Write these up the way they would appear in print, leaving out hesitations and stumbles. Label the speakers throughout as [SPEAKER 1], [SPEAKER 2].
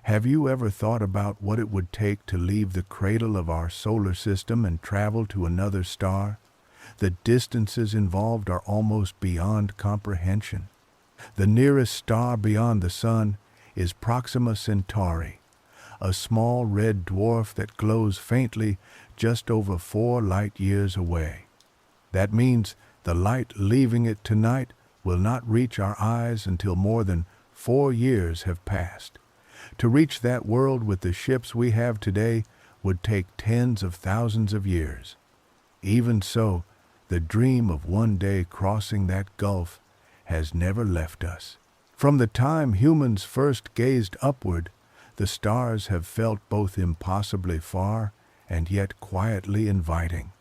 [SPEAKER 1] Have you ever thought about what it would take to leave the cradle of our solar system and travel to another star? The distances involved are almost beyond comprehension. The nearest star beyond the Sun is Proxima Centauri, a small red dwarf that glows faintly just over 4 light years away. That means the light leaving it tonight will not reach our eyes until more than 4 years have passed. To reach that world with the ships we have today would take tens of thousands of years. Even so, the dream of one day crossing that gulf has never left us. From the time humans first gazed upward, the stars have felt both impossibly far and yet quietly inviting.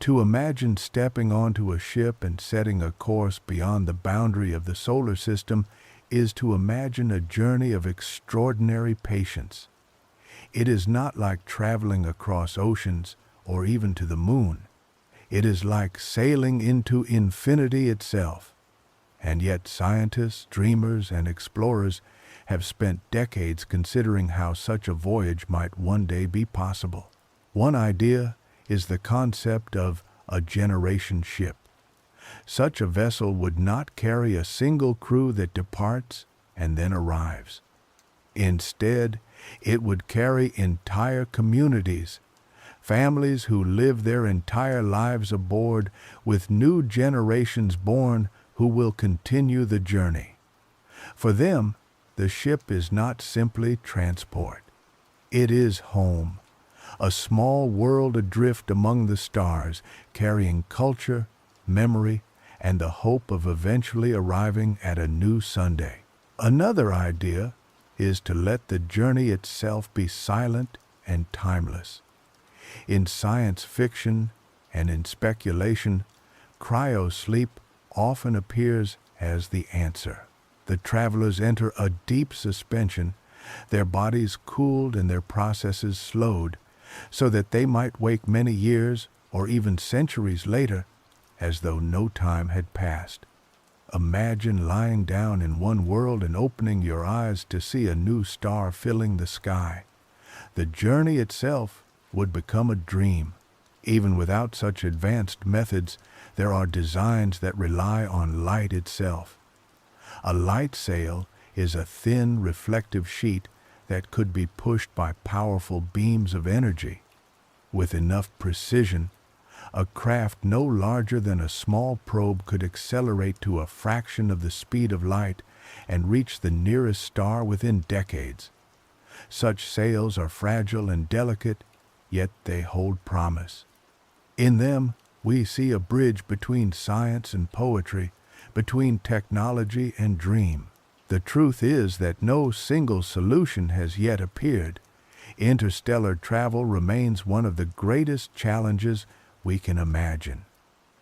[SPEAKER 1] To imagine stepping onto a ship and setting a course beyond the boundary of the solar system is to imagine a journey of extraordinary patience. It is not like traveling across oceans or even to the moon. It is like sailing into infinity itself. And yet scientists, dreamers, and explorers have spent decades considering how such a voyage might one day be possible. One idea is the concept of a generation ship. Such a vessel would not carry a single crew that departs and then arrives. Instead, it would carry entire communities, families who live their entire lives aboard, with new generations born who will continue the journey. For them, the ship is not simply transport. It is home, a small world adrift among the stars, carrying culture, memory, and the hope of eventually arriving at a new Sunday. Another idea is to let the journey itself be silent and timeless. In science fiction and in speculation, cryosleep often appears as the answer. The travelers enter a deep suspension, their bodies cooled and their processes slowed, so that they might wake many years or even centuries later, as though no time had passed. Imagine lying down in one world and opening your eyes to see a new star filling the sky. The journey itself would become a dream. Even without such advanced methods, there are designs that rely on light itself. A light sail is a thin, reflective sheet that could be pushed by powerful beams of energy. With enough precision, a craft no larger than a small probe could accelerate to a fraction of the speed of light and reach the nearest star within decades. Such sails are fragile and delicate, yet they hold promise. In them, we see a bridge between science and poetry, between technology and dream. The truth is that no single solution has yet appeared. Interstellar travel remains one of the greatest challenges we can imagine.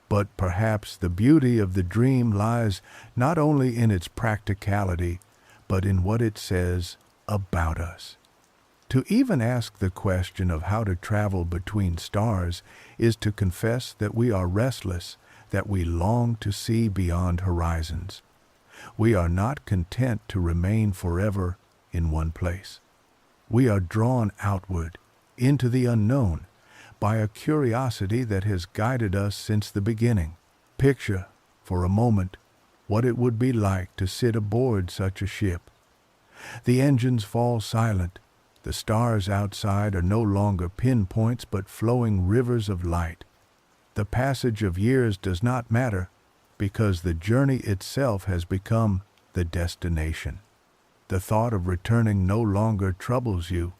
[SPEAKER 1] But perhaps the beauty of the dream lies not only in its practicality, but in what it says about us. To even ask the question of how to travel between stars is to confess that we are restless, that we long to see beyond horizons. We are not content to remain forever in one place. We are drawn outward, into the unknown, by a curiosity that has guided us since the beginning. Picture, for a moment, what it would be like to sit aboard such a ship. The engines fall silent. The stars outside are no longer pinpoints but flowing rivers of light. The passage of years does not matter because the journey itself has become the destination. The thought of returning no longer troubles you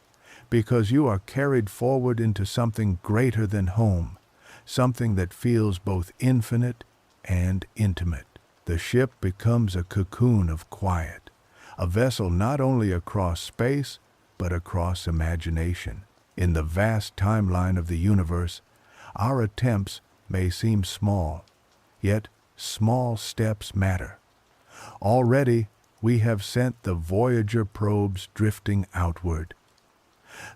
[SPEAKER 1] because you are carried forward into something greater than home, something that feels both infinite and intimate. The ship becomes a cocoon of quiet, a vessel not only across space, but across imagination. In the vast timeline of the universe, our attempts may seem small, yet small steps matter. Already, we have sent the Voyager probes drifting outward.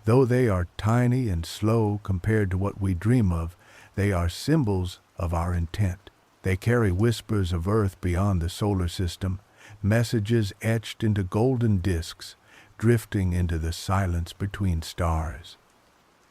[SPEAKER 1] Though they are tiny and slow compared to what we dream of, they are symbols of our intent. They carry whispers of Earth beyond the solar system, messages etched into golden discs, drifting into the silence between stars.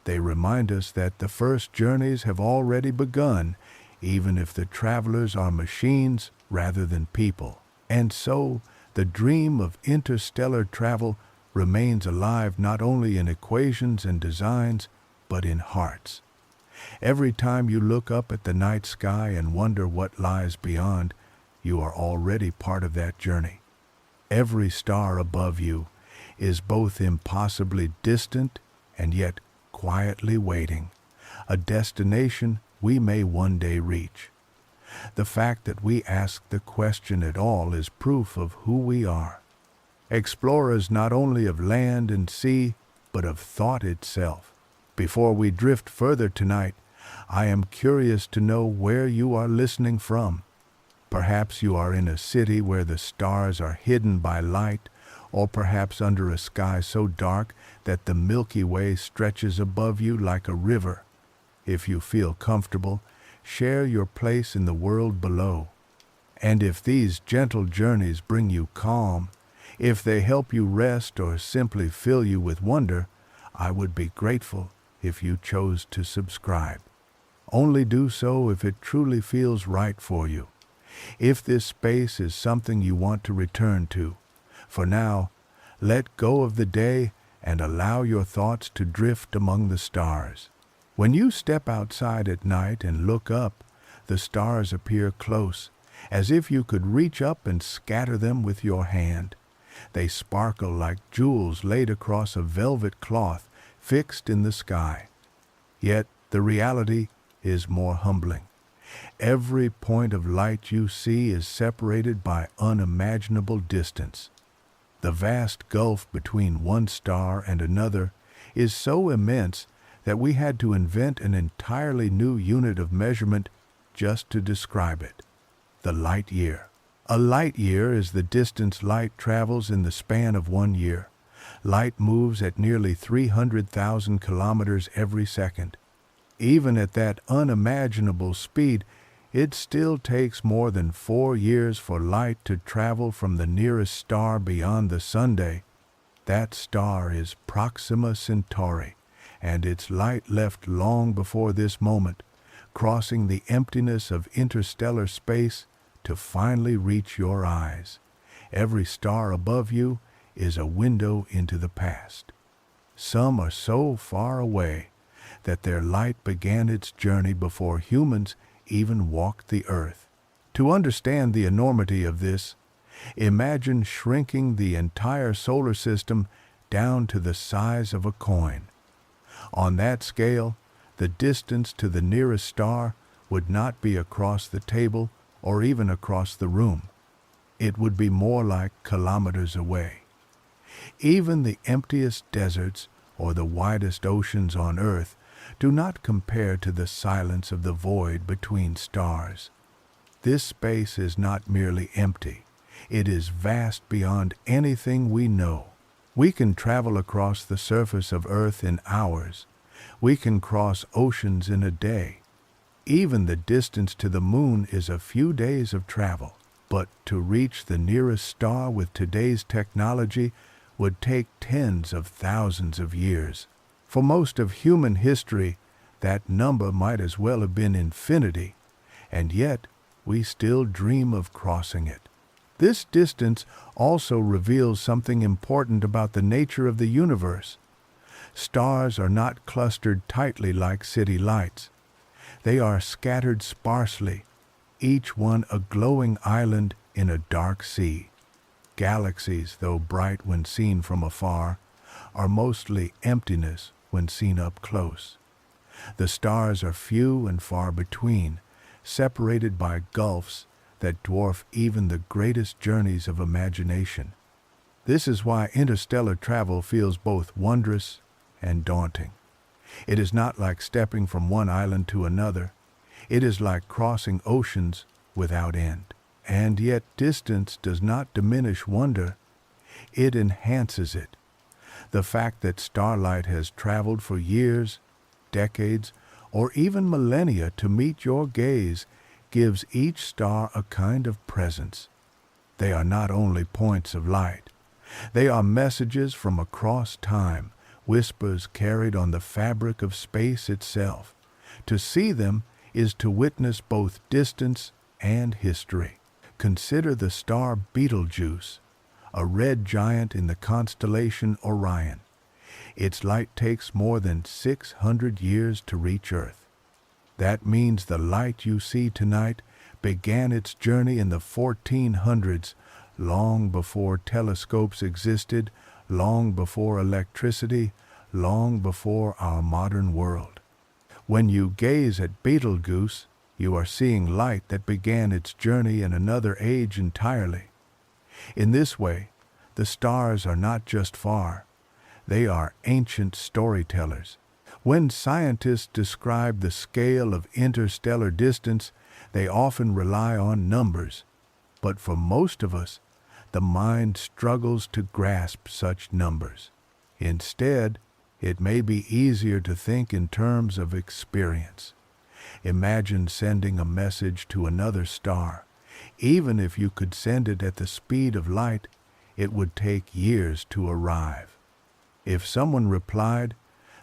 [SPEAKER 1] They remind us that the first journeys have already begun, even if the travelers are machines rather than people. And so, the dream of interstellar travel remains alive not only in equations and designs, but in hearts. Every time you look up at the night sky and wonder what lies beyond, you are already part of that journey. Every star above you is both impossibly distant and yet quietly waiting, a destination we may one day reach. The fact that we ask the question at all is proof of who we are. Explorers not only of land and sea, but of thought itself. Before we drift further tonight, I am curious to know where you are listening from. Perhaps you are in a city where the stars are hidden by light, or perhaps under a sky so dark that the Milky Way stretches above you like a river. If you feel comfortable, share your place in the world below. And if these gentle journeys bring you calm, if they help you rest or simply fill you with wonder, I would be grateful if you chose to subscribe. Only do so if it truly feels right for you. If this space is something you want to return to. For now, let go of the day and allow your thoughts to drift among the stars. When you step outside at night and look up, the stars appear close, as if you could reach up and scatter them with your hand. They sparkle like jewels laid across a velvet cloth fixed in the sky. Yet the reality is more humbling. Every point of light you see is separated by unimaginable distance. The vast gulf between one star and another is so immense that we had to invent an entirely new unit of measurement just to describe it: the light year. A light year is the distance light travels in the span of 1 year. Light moves at nearly 300,000 kilometers every second. Even at that unimaginable speed, it still takes more than 4 years for light to travel from the nearest star beyond the Sunday. That star is Proxima Centauri, and its light left long before this moment, crossing the emptiness of interstellar space to finally reach your eyes. Every star above you is a window into the past. Some are so far away that their light began its journey before humans even walked the earth. To understand the enormity of this, imagine shrinking the entire solar system down to the size of a coin. On that scale, the distance to the nearest star would not be across the table or even across the room. It would be more like kilometers away. Even the emptiest deserts or the widest oceans on Earth do not compare to the silence of the void between stars. This space is not merely empty. It is vast beyond anything we know. We can travel across the surface of Earth in hours. We can cross oceans in a day. Even the distance to the moon is a few days of travel. But to reach the nearest star with today's technology would take tens of thousands of years. For most of human history, that number might as well have been infinity, and yet we still dream of crossing it. This distance also reveals something important about the nature of the universe. Stars are not clustered tightly like city lights. They are scattered sparsely, each one a glowing island in a dark sea. Galaxies, though bright when seen from afar, are mostly emptiness when seen up close. The stars are few and far between, separated by gulfs that dwarf even the greatest journeys of imagination. This is why interstellar travel feels both wondrous and daunting. It is not like stepping from one island to another. It is like crossing oceans without end. And yet distance does not diminish wonder. It enhances it. The fact that starlight has traveled for years, decades, or even millennia to meet your gaze gives each star a kind of presence. They are not only points of light. They are messages from across time, whispers carried on the fabric of space itself. To see them is to witness both distance and history. Consider the star Betelgeuse, a red giant in the constellation Orion. Its light takes more than 600 years to reach Earth. That means the light you see tonight began its journey in the 1400s, long before telescopes existed, long before electricity, long before our modern world. When you gaze at Betelgeuse, you are seeing light that began its journey in another age entirely. In this way, the stars are not just far, they are ancient storytellers. When scientists describe the scale of interstellar distance, they often rely on numbers. But for most of us, the mind struggles to grasp such numbers. Instead, it may be easier to think in terms of experience. Imagine sending a message to another star. Even if you could send it at the speed of light, it would take years to arrive. If someone replied,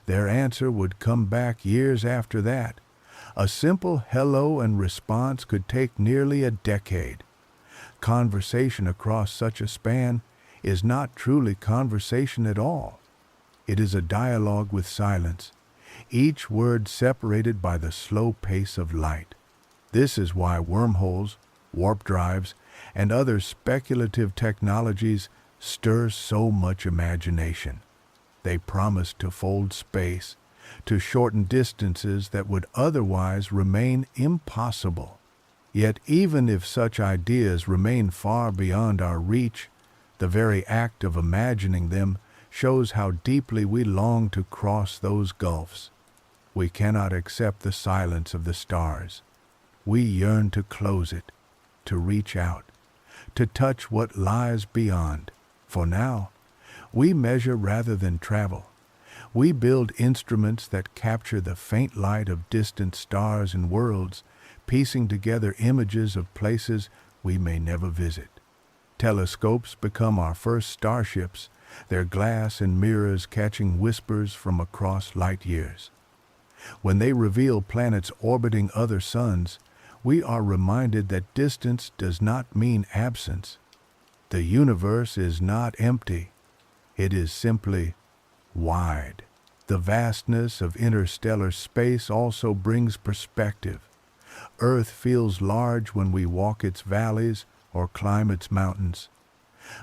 [SPEAKER 1] their answer would come back years after that. A simple hello and response could take nearly a decade. Conversation across such a span is not truly conversation at all. It is a dialogue with silence, each word separated by the slow pace of light. This is why wormholes, warp drives, and other speculative technologies stir so much imagination. They promise to fold space, to shorten distances that would otherwise remain impossible. Yet even if such ideas remain far beyond our reach, the very act of imagining them shows how deeply we long to cross those gulfs. We cannot accept the silence of the stars. We yearn to close it, to reach out, to touch what lies beyond. For now, we measure rather than travel. We build instruments that capture the faint light of distant stars and worlds, piecing together images of places we may never visit. Telescopes become our first starships, their glass and mirrors catching whispers from across light years. When they reveal planets orbiting other suns, we are reminded that distance does not mean absence. The universe is not empty. It is simply wide. The vastness of interstellar space also brings perspective. Earth feels large when we walk its valleys or climb its mountains.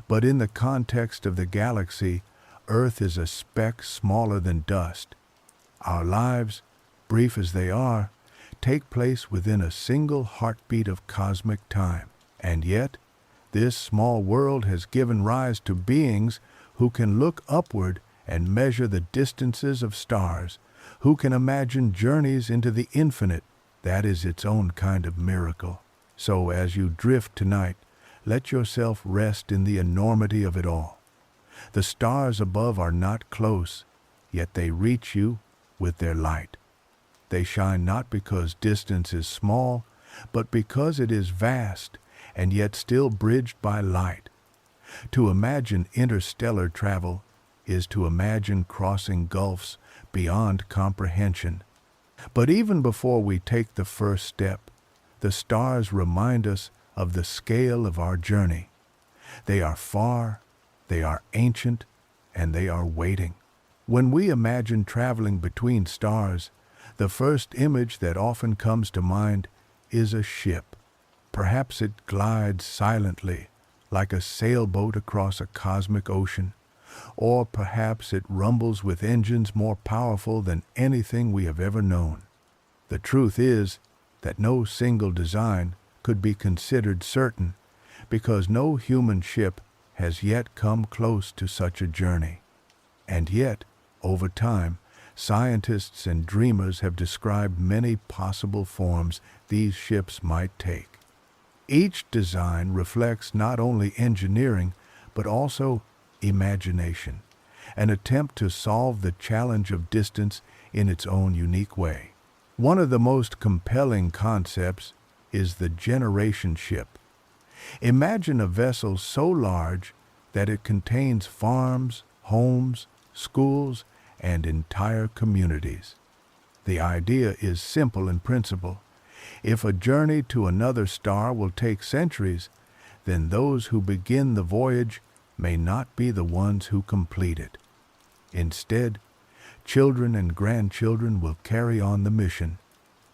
[SPEAKER 1] But in the context of the galaxy, Earth is a speck smaller than dust. Our lives, brief as they are, take place within a single heartbeat of cosmic time. And yet, this small world has given rise to beings who can look upward and measure the distances of stars, who can imagine journeys into the infinite. That is its own kind of miracle. So as you drift tonight, let yourself rest in the enormity of it all. The stars above are not close, yet they reach you with their light. They shine not because distance is small, but because it is vast and yet still bridged by light. To imagine interstellar travel is to imagine crossing gulfs beyond comprehension. But even before we take the first step, the stars remind us of the scale of our journey. They are far, they are ancient, and they are waiting. When we imagine traveling between stars, the first image that often comes to mind is a ship. Perhaps it glides silently, like a sailboat across a cosmic ocean, or perhaps it rumbles with engines more powerful than anything we have ever known. The truth is that no single design could be considered certain, because no human ship has yet come close to such a journey. And yet, over time, scientists and dreamers have described many possible forms these ships might take. Each design reflects not only engineering, but also imagination, an attempt to solve the challenge of distance in its own unique way. One of the most compelling concepts is the generation ship. Imagine a vessel so large that it contains farms, homes, schools, and entire communities. The idea is simple in principle. If a journey to another star will take centuries, then those who begin the voyage may not be the ones who complete it. Instead, children and grandchildren will carry on the mission.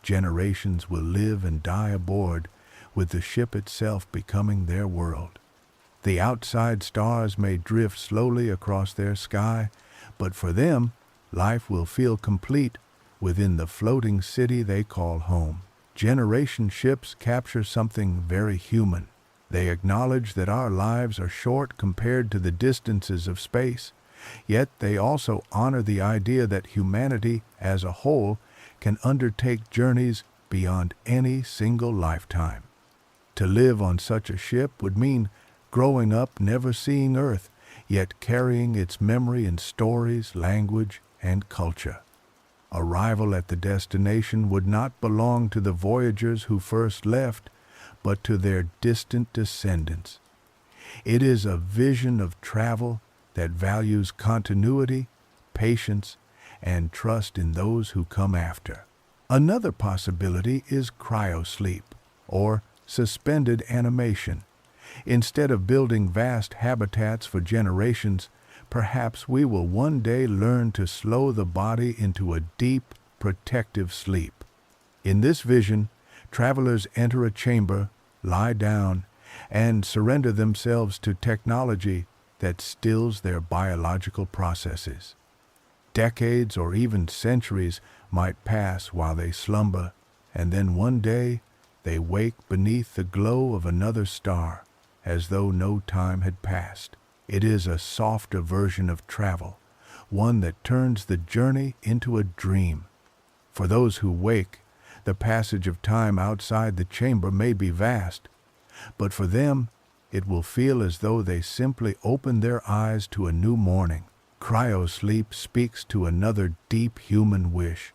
[SPEAKER 1] Generations will live and die aboard, with the ship itself becoming their world. The outside stars may drift slowly across their sky, but for them, life will feel complete within the floating city they call home. Generation ships capture something very human. They acknowledge that our lives are short compared to the distances of space, yet they also honor the idea that humanity as a whole can undertake journeys beyond any single lifetime. To live on such a ship would mean growing up never seeing Earth, yet carrying its memory in stories, language, and culture. Arrival at the destination would not belong to the voyagers who first left, but to their distant descendants. It is a vision of travel that values continuity, patience, and trust in those who come after. Another possibility is cryosleep, or suspended animation. Instead of building vast habitats for generations, perhaps we will one day learn to slow the body into a deep, protective sleep. In this vision, travelers enter a chamber, lie down, and surrender themselves to technology that stills their biological processes. Decades or even centuries might pass while they slumber, and then one day they wake beneath the glow of another star, as though no time had passed. It is a softer version of travel, one that turns the journey into a dream. For those who wake, the passage of time outside the chamber may be vast, but for them, it will feel as though they simply opened their eyes to a new morning. Cryosleep speaks to another deep human wish,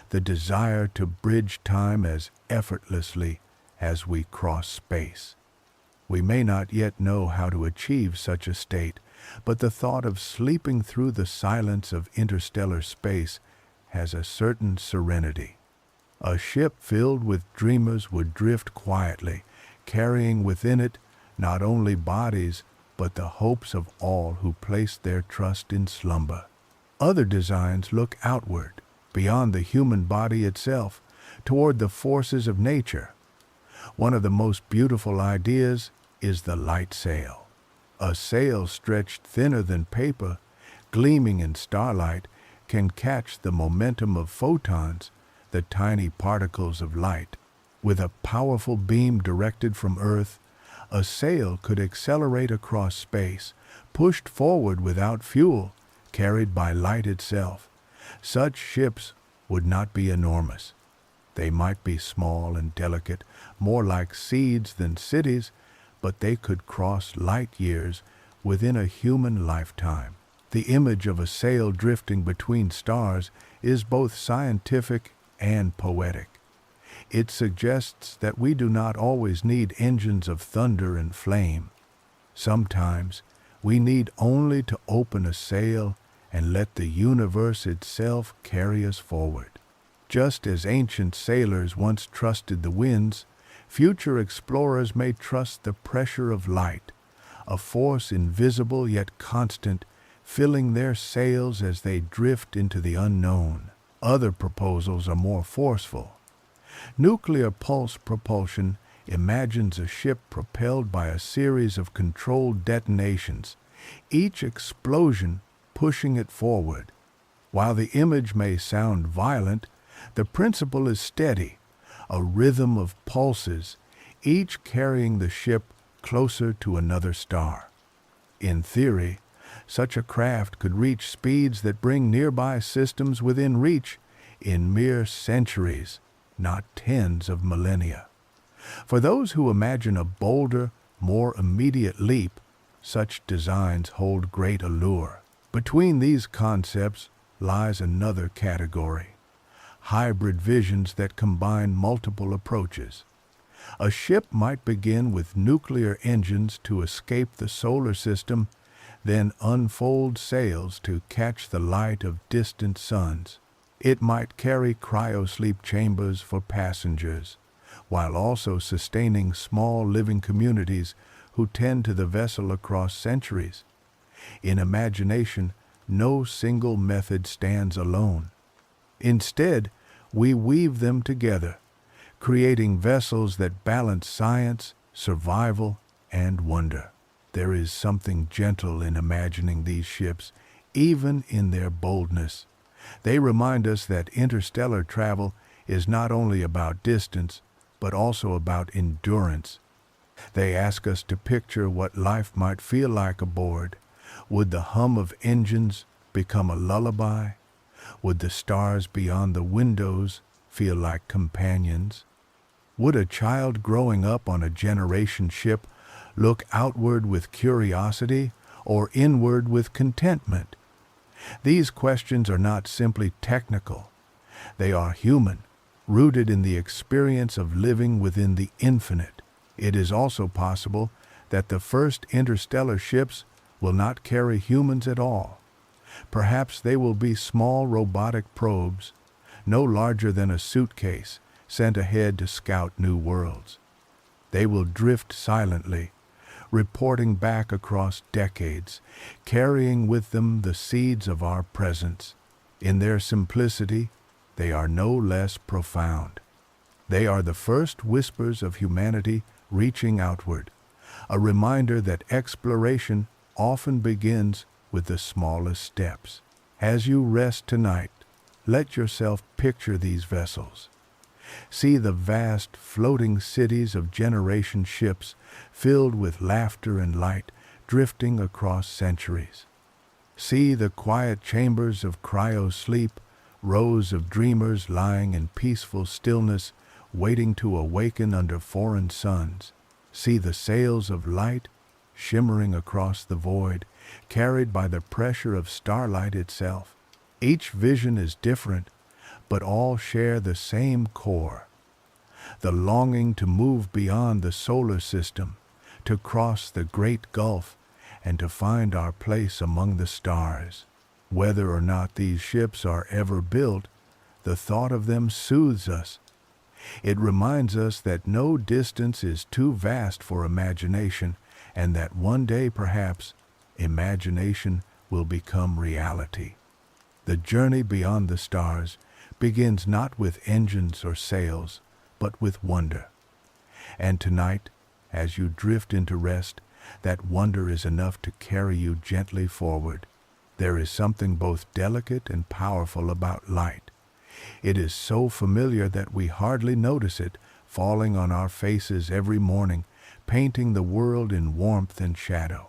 [SPEAKER 1] the desire to bridge time as effortlessly as we cross space. We may not yet know how to achieve such a state, but the thought of sleeping through the silence of interstellar space has a certain serenity. A ship filled with dreamers would drift quietly, carrying within it not only bodies, but the hopes of all who place their trust in slumber. Other designs look outward, beyond the human body itself, toward the forces of nature. One of the most beautiful ideas is the light sail. A sail stretched thinner than paper, gleaming in starlight, can catch the momentum of photons, the tiny particles of light. With a powerful beam directed from Earth, a sail could accelerate across space, pushed forward without fuel, carried by light itself. Such ships would not be enormous. They might be small and delicate, more like seeds than cities, but they could cross light years within a human lifetime. The image of a sail drifting between stars is both scientific and poetic. It suggests that we do not always need engines of thunder and flame. Sometimes we need only to open a sail and let the universe itself carry us forward. Just as ancient sailors once trusted the winds, future explorers may trust the pressure of light, a force invisible yet constant, filling their sails as they drift into the unknown. Other proposals are more forceful. Nuclear pulse propulsion imagines a ship propelled by a series of controlled detonations, each explosion pushing it forward. While the image may sound violent, the principle is steady, a rhythm of pulses, each carrying the ship closer to another star. In theory, such a craft could reach speeds that bring nearby systems within reach in mere centuries, not tens of millennia. For those who imagine a bolder, more immediate leap, such designs hold great allure. Between these concepts lies another category: hybrid visions that combine multiple approaches. A ship might begin with nuclear engines to escape the solar system, then unfolds sails to catch the light of distant suns. It might carry cryosleep chambers for passengers, while also sustaining small living communities who tend to the vessel across centuries. In imagination, no single method stands alone. Instead, we weave them together, creating vessels that balance science, survival, and wonder. There is something gentle in imagining these ships, even in their boldness. They remind us that interstellar travel is not only about distance, but also about endurance. They ask us to picture what life might feel like aboard. Would the hum of engines become a lullaby? Would the stars beyond the windows feel like companions? Would a child growing up on a generation ship look outward with curiosity or inward with contentment? These questions are not simply technical. They are human, rooted in the experience of living within the infinite. It is also possible that the first interstellar ships will not carry humans at all. Perhaps they will be small robotic probes, no larger than a suitcase, sent ahead to scout new worlds. They will drift silently, reporting back across decades, carrying with them the seeds of our presence. In their simplicity, they are no less profound. They are the first whispers of humanity reaching outward, a reminder that exploration often begins with the smallest steps. As you rest tonight, let yourself picture these vessels. See the vast floating cities of generation ships filled with laughter and light drifting across centuries. See the quiet chambers of cryo-sleep, rows of dreamers lying in peaceful stillness, waiting to awaken under foreign suns. See the sails of light shimmering across the void, carried by the pressure of starlight itself. Each vision is different, but all share the same core: the longing to move beyond the solar system, to cross the great gulf, and to find our place among the stars. Whether or not these ships are ever built, the thought of them soothes us. It reminds us that no distance is too vast for imagination, and that one day, perhaps, imagination will become reality. The journey beyond the stars begins not with engines or sails, but with wonder. And tonight, as you drift into rest, that wonder is enough to carry you gently forward. There is something both delicate and powerful about light. It is so familiar that we hardly notice it, falling on our faces every morning, painting the world in warmth and shadow.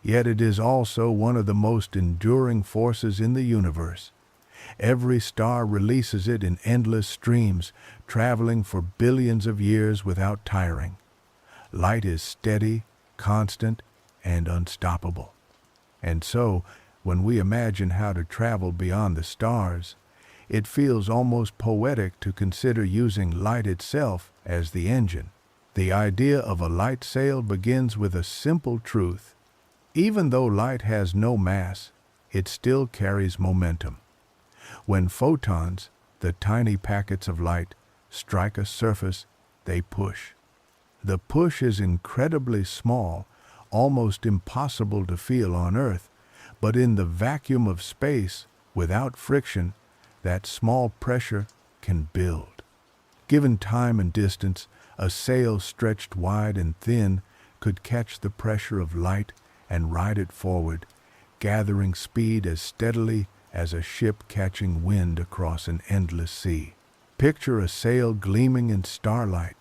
[SPEAKER 1] Yet it is also one of the most enduring forces in the universe. Every star releases it in endless streams, traveling for billions of years without tiring. Light is steady, constant, and unstoppable. And so, when we imagine how to travel beyond the stars, it feels almost poetic to consider using light itself as the engine. The idea of a light sail begins with a simple truth. Even though light has no mass, it still carries momentum. When photons, the tiny packets of light, strike a surface, they push. The push is incredibly small, almost impossible to feel on Earth, but in the vacuum of space, without friction, that small pressure can build. Given time and distance, a sail stretched wide and thin could catch the pressure of light and ride it forward, gathering speed as steadily as a ship catching wind across an endless sea. Picture a sail gleaming in starlight.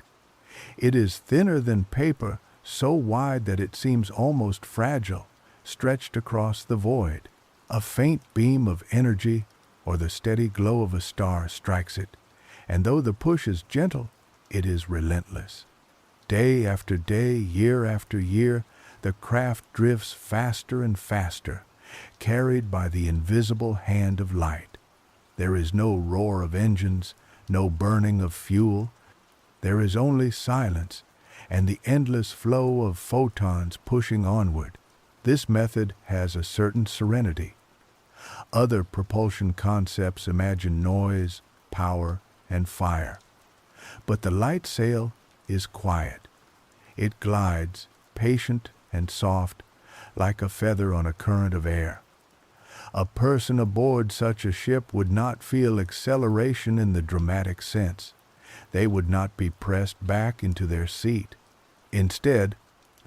[SPEAKER 1] It is thinner than paper, so wide that it seems almost fragile, stretched across the void. A faint beam of energy or the steady glow of a star strikes it, and though the push is gentle, it is relentless. Day after day, year after year, the craft drifts faster and faster, carried by the invisible hand of light. There is no roar of engines, no burning of fuel. There is only silence and the endless flow of photons pushing onward. This method has a certain serenity. Other propulsion concepts imagine noise, power, and fire. But the light sail is quiet. It glides, patient and soft, like a feather on a current of air. A person aboard such a ship would not feel acceleration in the dramatic sense. They would not be pressed back into their seat. Instead,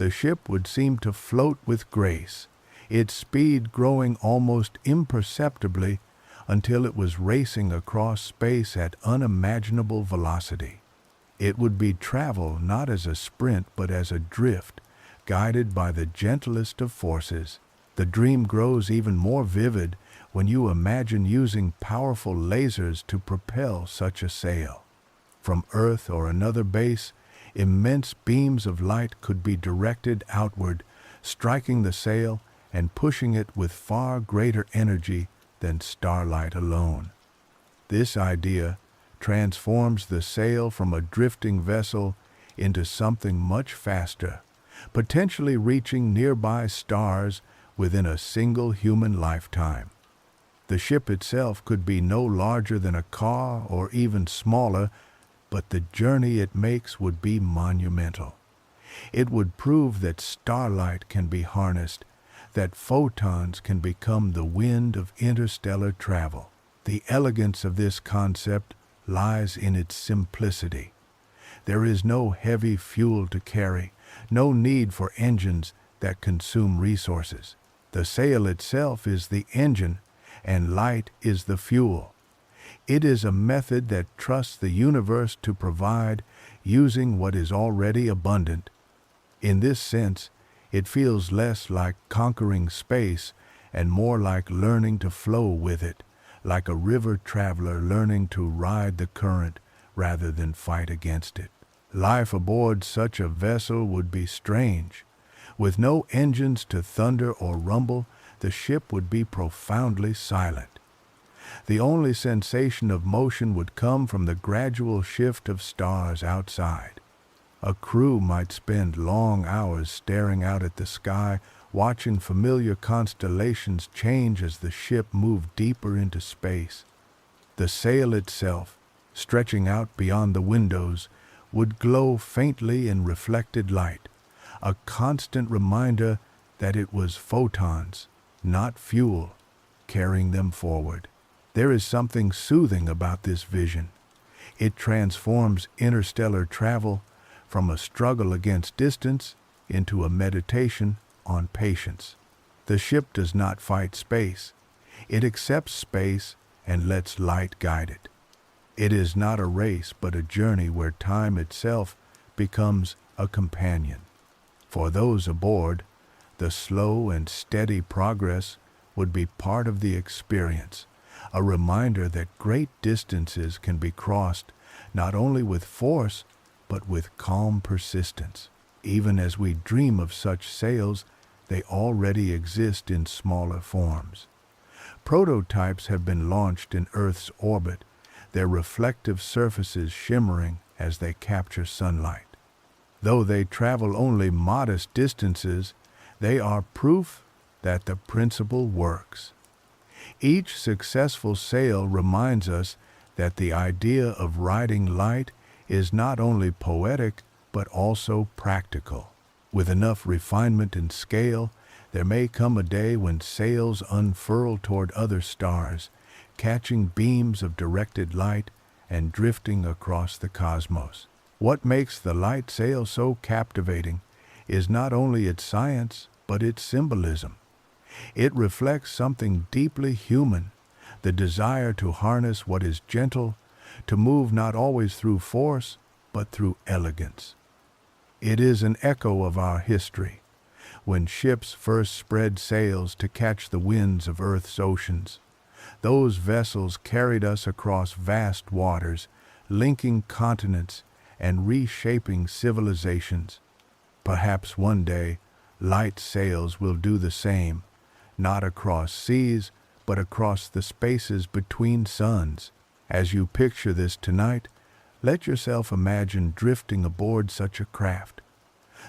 [SPEAKER 1] the ship would seem to float with grace, its speed growing almost imperceptibly until it was racing across space at unimaginable velocity. It would be travel not as a sprint but as a drift, guided by the gentlest of forces. The dream grows even more vivid when you imagine using powerful lasers to propel such a sail. From Earth or another base, immense beams of light could be directed outward, striking the sail and pushing it with far greater energy than starlight alone. This idea transforms the sail from a drifting vessel into something much faster, potentially reaching nearby stars within a single human lifetime. The ship itself could be no larger than a car or even smaller, but the journey it makes would be monumental. It would prove that starlight can be harnessed, that photons can become the wind of interstellar travel. The elegance of this concept lies in its simplicity. There is no heavy fuel to carry, no need for engines that consume resources. The sail itself is the engine, and light is the fuel. It is a method that trusts the universe to provide, using what is already abundant. In this sense, it feels less like conquering space and more like learning to flow with it, like a river traveler learning to ride the current rather than fight against it. Life aboard such a vessel would be strange. With no engines to thunder or rumble, the ship would be profoundly silent. The only sensation of motion would come from the gradual shift of stars outside. A crew might spend long hours staring out at the sky, watching familiar constellations change as the ship moved deeper into space. The sail itself, stretching out beyond the windows, would glow faintly in reflected light, a constant reminder that it was photons, not fuel, carrying them forward. There is something soothing about this vision. It transforms interstellar travel from a struggle against distance into a meditation on patience. The ship does not fight space. It accepts space and lets light guide it. It is not a race but a journey where time itself becomes a companion. For those aboard, the slow and steady progress would be part of the experience, a reminder that great distances can be crossed not only with force, but with calm persistence. Even as we dream of such sails, they already exist in smaller forms. Prototypes have been launched in Earth's orbit, their reflective surfaces shimmering as they capture sunlight. Though they travel only modest distances, they are proof that the principle works. Each successful sail reminds us that the idea of riding light is not only poetic but also practical. With enough refinement and scale, there may come a day when sails unfurl toward other stars, catching beams of directed light and drifting across the cosmos. What makes the light sail so captivating is not only its science, but its symbolism. It reflects something deeply human, the desire to harness what is gentle, to move not always through force, but through elegance. It is an echo of our history, when ships first spread sails to catch the winds of Earth's oceans. Those vessels carried us across vast waters, linking continents and reshaping civilizations. Perhaps one day, light sails will do the same, not across seas, but across the spaces between suns. As you picture this tonight, let yourself imagine drifting aboard such a craft.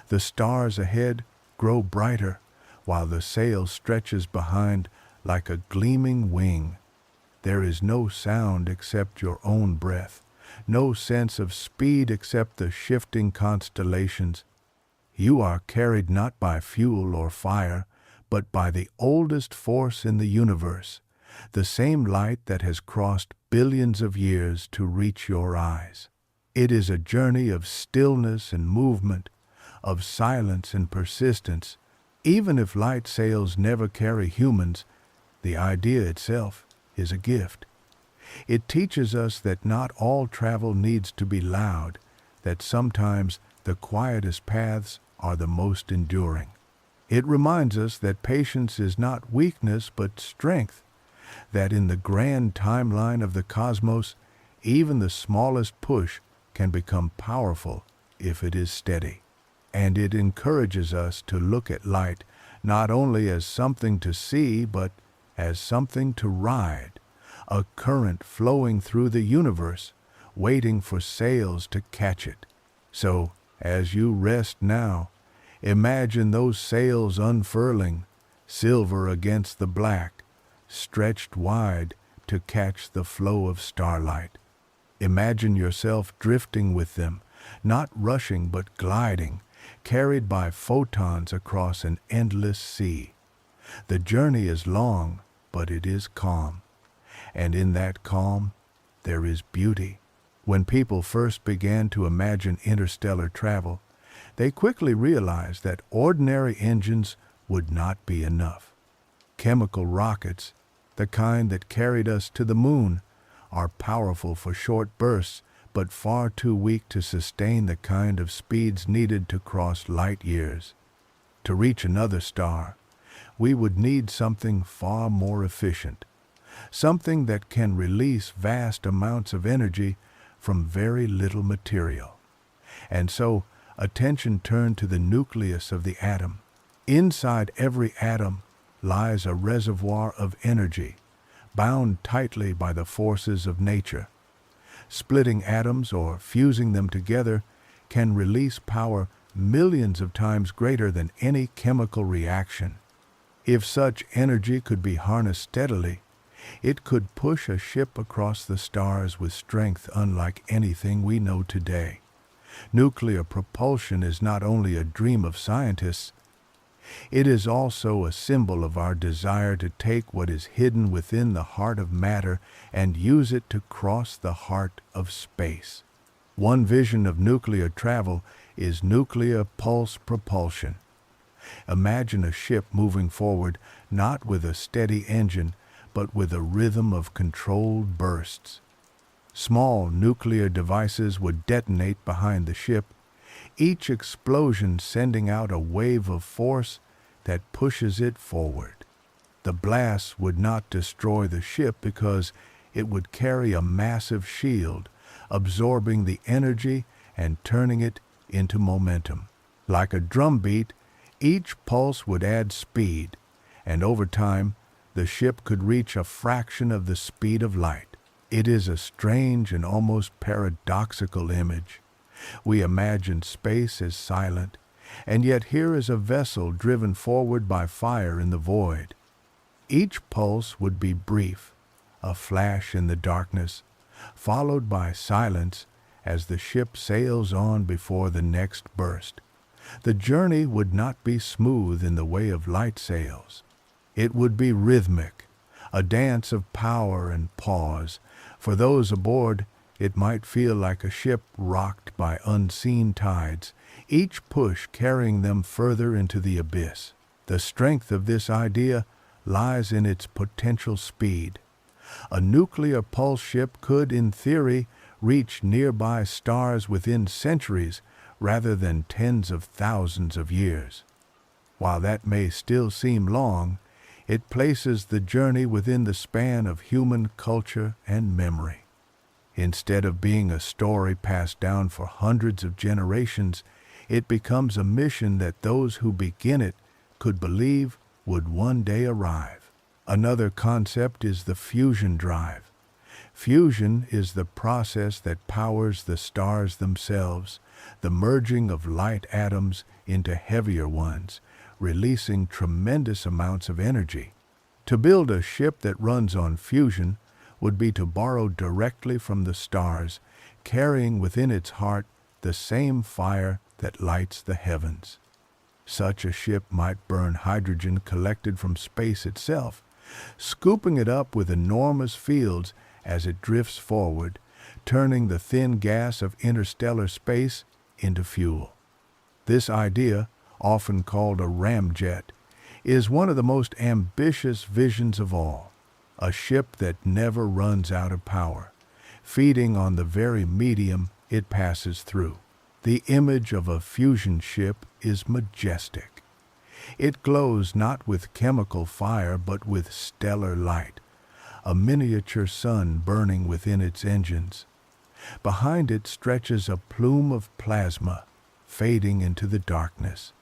[SPEAKER 1] The stars ahead grow brighter, while the sail stretches behind like a gleaming wing. There is no sound except your own breath, no sense of speed except the shifting constellations. You are carried not by fuel or fire, but by the oldest force in the universe, the same light that has crossed billions of years to reach your eyes. It is a journey of stillness and movement, of silence and persistence. Even if light sails never carry humans, the idea itself is a gift. It teaches us that not all travel needs to be loud, that sometimes the quietest paths are the most enduring. It reminds us that patience is not weakness but strength, that in the grand timeline of the cosmos, even the smallest push can become powerful if it is steady. And it encourages us to look at light not only as something to see, but as something to ride, a current flowing through the universe, waiting for sails to catch it. So, as you rest now, imagine those sails unfurling, silver against the black, stretched wide to catch the flow of starlight. Imagine yourself drifting with them, not rushing but gliding, carried by photons across an endless sea. The journey is long, but it is calm. And in that calm, there is beauty. When people first began to imagine interstellar travel, they quickly realized that ordinary engines would not be enough. Chemical rockets, the kind that carried us to the moon, are powerful for short bursts, but far too weak to sustain the kind of speeds needed to cross light years. To reach another star, we would need something far more efficient, something that can release vast amounts of energy from very little material. And so, attention turned to the nucleus of the atom. Inside every atom lies a reservoir of energy, bound tightly by the forces of nature. Splitting atoms or fusing them together can release power millions of times greater than any chemical reaction. If such energy could be harnessed steadily, it could push a ship across the stars with strength unlike anything we know today. Nuclear propulsion is not only a dream of scientists, it is also a symbol of our desire to take what is hidden within the heart of matter and use it to cross the heart of space. One vision of nuclear travel is nuclear pulse propulsion. Imagine a ship moving forward not with a steady engine, but with a rhythm of controlled bursts. Small nuclear devices would detonate behind the ship, each explosion sending out a wave of force that pushes it forward. The blast would not destroy the ship because it would carry a massive shield, absorbing the energy and turning it into momentum. Like a drumbeat, each pulse would add speed, and over time, the ship could reach a fraction of the speed of light. It is a strange and almost paradoxical image. We imagine space as silent, and yet here is a vessel driven forward by fire in the void. Each pulse would be brief, a flash in the darkness, followed by silence as the ship sails on before the next burst. The journey would not be smooth in the way of light sails. It would be rhythmic, a dance of power and pause. For those aboard, it might feel like a ship rocked by unseen tides, each push carrying them further into the abyss. The strength of this idea lies in its potential speed. A nuclear pulse ship could, in theory, reach nearby stars within centuries rather than tens of thousands of years. While that may still seem long, it places the journey within the span of human culture and memory. Instead of being a story passed down for hundreds of generations, it becomes a mission that those who begin it could believe would one day arrive. Another concept is the fusion drive. Fusion is the process that powers the stars themselves, the merging of light atoms into heavier ones, releasing tremendous amounts of energy. To build a ship that runs on fusion would be to borrow directly from the stars, carrying within its heart the same fire that lights the heavens. Such a ship might burn hydrogen collected from space itself, scooping it up with enormous fields as it drifts forward, turning the thin gas of interstellar space into fuel. This idea, often called a ramjet, is one of the most ambitious visions of all, a ship that never runs out of power, feeding on the very medium it passes through. The image of a fusion ship is majestic. It glows not with chemical fire but with stellar light, a miniature sun burning within its engines. Behind it stretches a plume of plasma, fading into the darkness.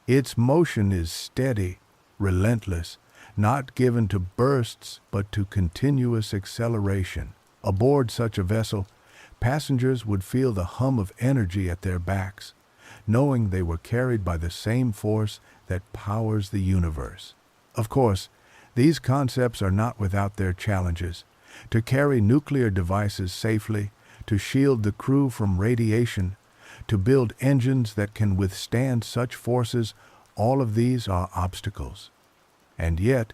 [SPEAKER 1] Its motion is steady, relentless, not given to bursts but to continuous acceleration. Aboard such a vessel, passengers would feel the hum of energy at their backs, knowing they were carried by the same force that powers the universe. Of course, these concepts are not without their challenges. To carry nuclear devices safely, to shield the crew from radiation, to build engines that can withstand such forces, all of these are obstacles. And yet,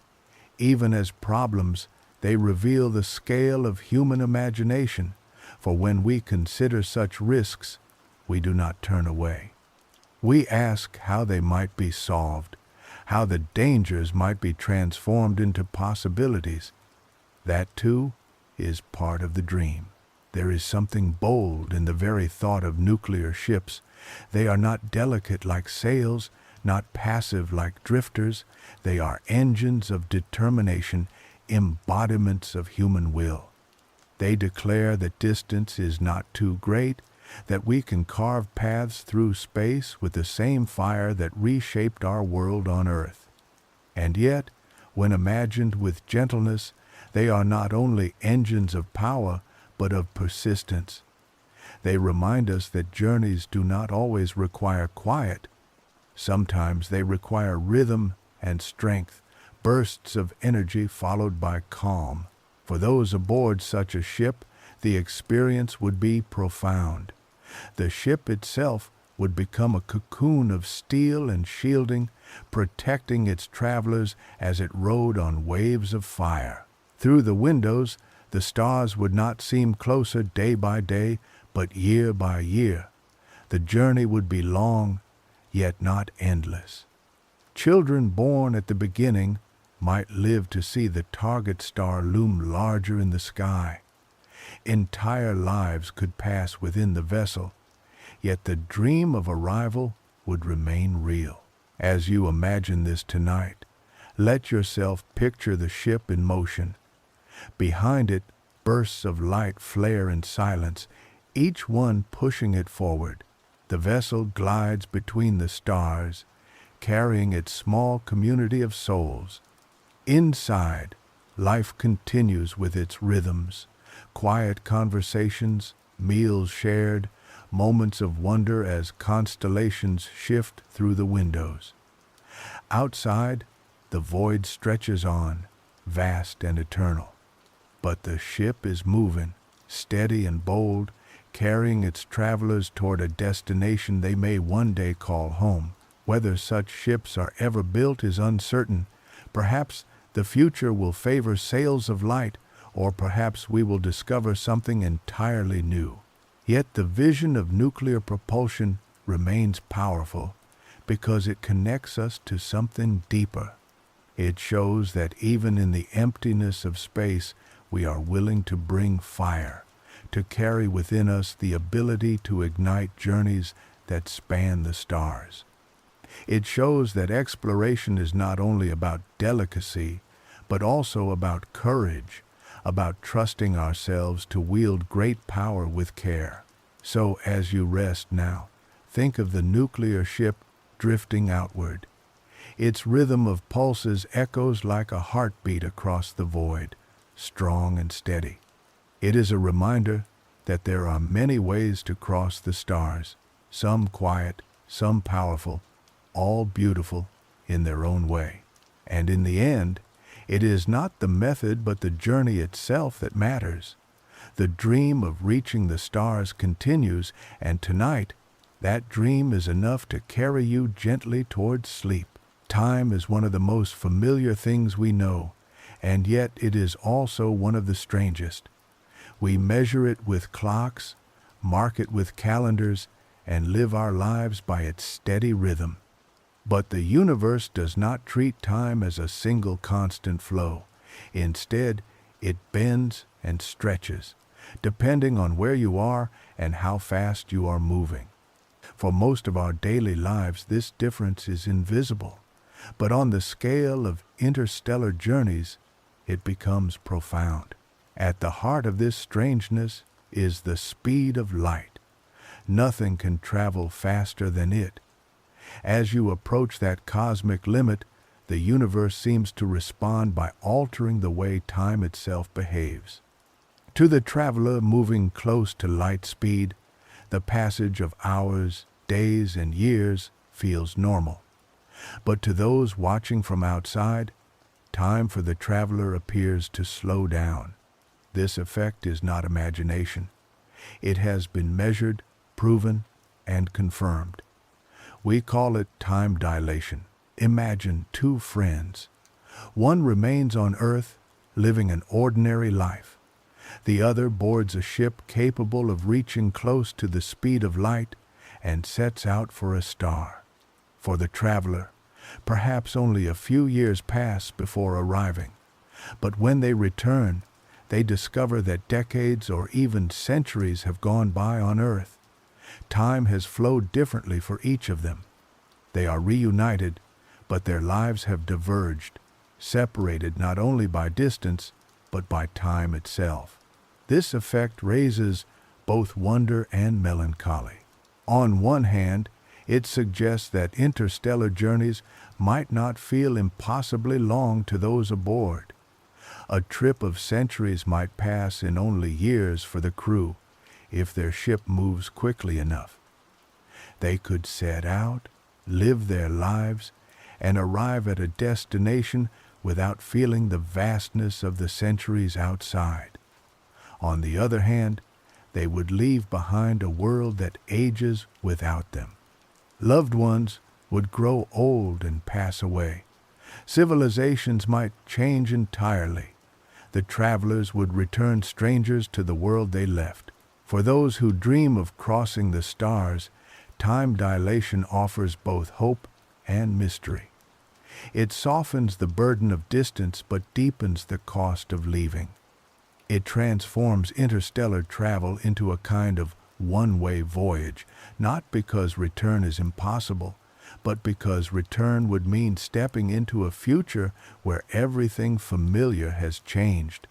[SPEAKER 1] even as problems, they reveal the scale of human imagination, for when we consider such risks, we do not turn away. We ask how they might be solved, how the dangers might be transformed into possibilities. That, too, is part of the dream. There is something bold in the very thought of nuclear ships. They are not delicate like sails, not passive like drifters. They are engines of determination, embodiments of human will. They declare that distance is not too great, that we can carve paths through space with the same fire that reshaped our world on Earth. And yet, when imagined with gentleness, they are not only engines of power, but of persistence. They remind us that journeys do not always require quiet. Sometimes they require rhythm and strength, bursts of energy followed by calm. For those aboard such a ship, the experience would be profound. The ship itself would become a cocoon of steel and shielding, protecting its travelers as it rode on waves of fire. Through the windows, the stars would not seem closer day by day, but year by year. The journey would be long, yet not endless. Children born at the beginning might live to see the target star loom larger in the sky. Entire lives could pass within the vessel, yet the dream of arrival would remain real. As you imagine this tonight, let yourself picture the ship in motion. Behind it, bursts of light flare in silence, each one pushing it forward. The vessel glides between the stars, carrying its small community of souls. Inside, life continues with its rhythms, quiet conversations, meals shared, moments of wonder as constellations shift through the windows. Outside, the void stretches on, vast and eternal. But the ship is moving, steady and bold, carrying its travelers toward a destination they may one day call home. Whether such ships are ever built is uncertain. Perhaps the future will favor sails of light, or perhaps we will discover something entirely new. Yet the vision of nuclear propulsion remains powerful because it connects us to something deeper. It shows that even in the emptiness of space, we are willing to bring fire, to carry within us the ability to ignite journeys that span the stars. It shows that exploration is not only about delicacy, but also about courage, about trusting ourselves to wield great power with care. So as you rest now, think of the nuclear ship drifting outward. Its rhythm of pulses echoes like a heartbeat across the void, strong and steady. It is a reminder that there are many ways to cross the stars, some quiet, some powerful, all beautiful, in their own way. And in the end, it is not the method but the journey itself that matters. The dream of reaching the stars continues, and tonight, that dream is enough to carry you gently towards sleep. Time is one of the most familiar things we know, and yet it is also one of the strangest. We measure it with clocks, mark it with calendars, and live our lives by its steady rhythm. But the universe does not treat time as a single constant flow. Instead, it bends and stretches, depending on where you are and how fast you are moving. For most of our daily lives, this difference is invisible, but on the scale of interstellar journeys, it becomes profound. At the heart of this strangeness is the speed of light. Nothing can travel faster than it. As you approach that cosmic limit, the universe seems to respond by altering the way time itself behaves. To the traveler moving close to light speed, the passage of hours, days, and years feels normal. But to those watching from outside, time for the traveler appears to slow down. This effect is not imagination. It has been measured, proven, and confirmed. We call it time dilation. Imagine two friends. One remains on Earth, living an ordinary life. The other boards a ship capable of reaching close to the speed of light and sets out for a star. For the traveler, perhaps only a few years pass before arriving. But when they return, they discover that decades or even centuries have gone by on Earth. Time has flowed differently for each of them. They are reunited, but their lives have diverged, separated not only by distance, but by time itself. This effect raises both wonder and melancholy. On one hand, it suggests that interstellar journeys might not feel impossibly long to those aboard. A trip of centuries might pass in only years for the crew, if their ship moves quickly enough. They could set out, live their lives, and arrive at a destination without feeling the vastness of the centuries outside. On the other hand, they would leave behind a world that ages without them. Loved ones would grow old and pass away. Civilizations might change entirely. The travelers would return strangers to the world they left. For those who dream of crossing the stars, time dilation offers both hope and mystery. It softens the burden of distance but deepens the cost of leaving. It transforms interstellar travel into a kind of one-way voyage, not because return is impossible, but because return would mean stepping into a future where everything familiar has changed.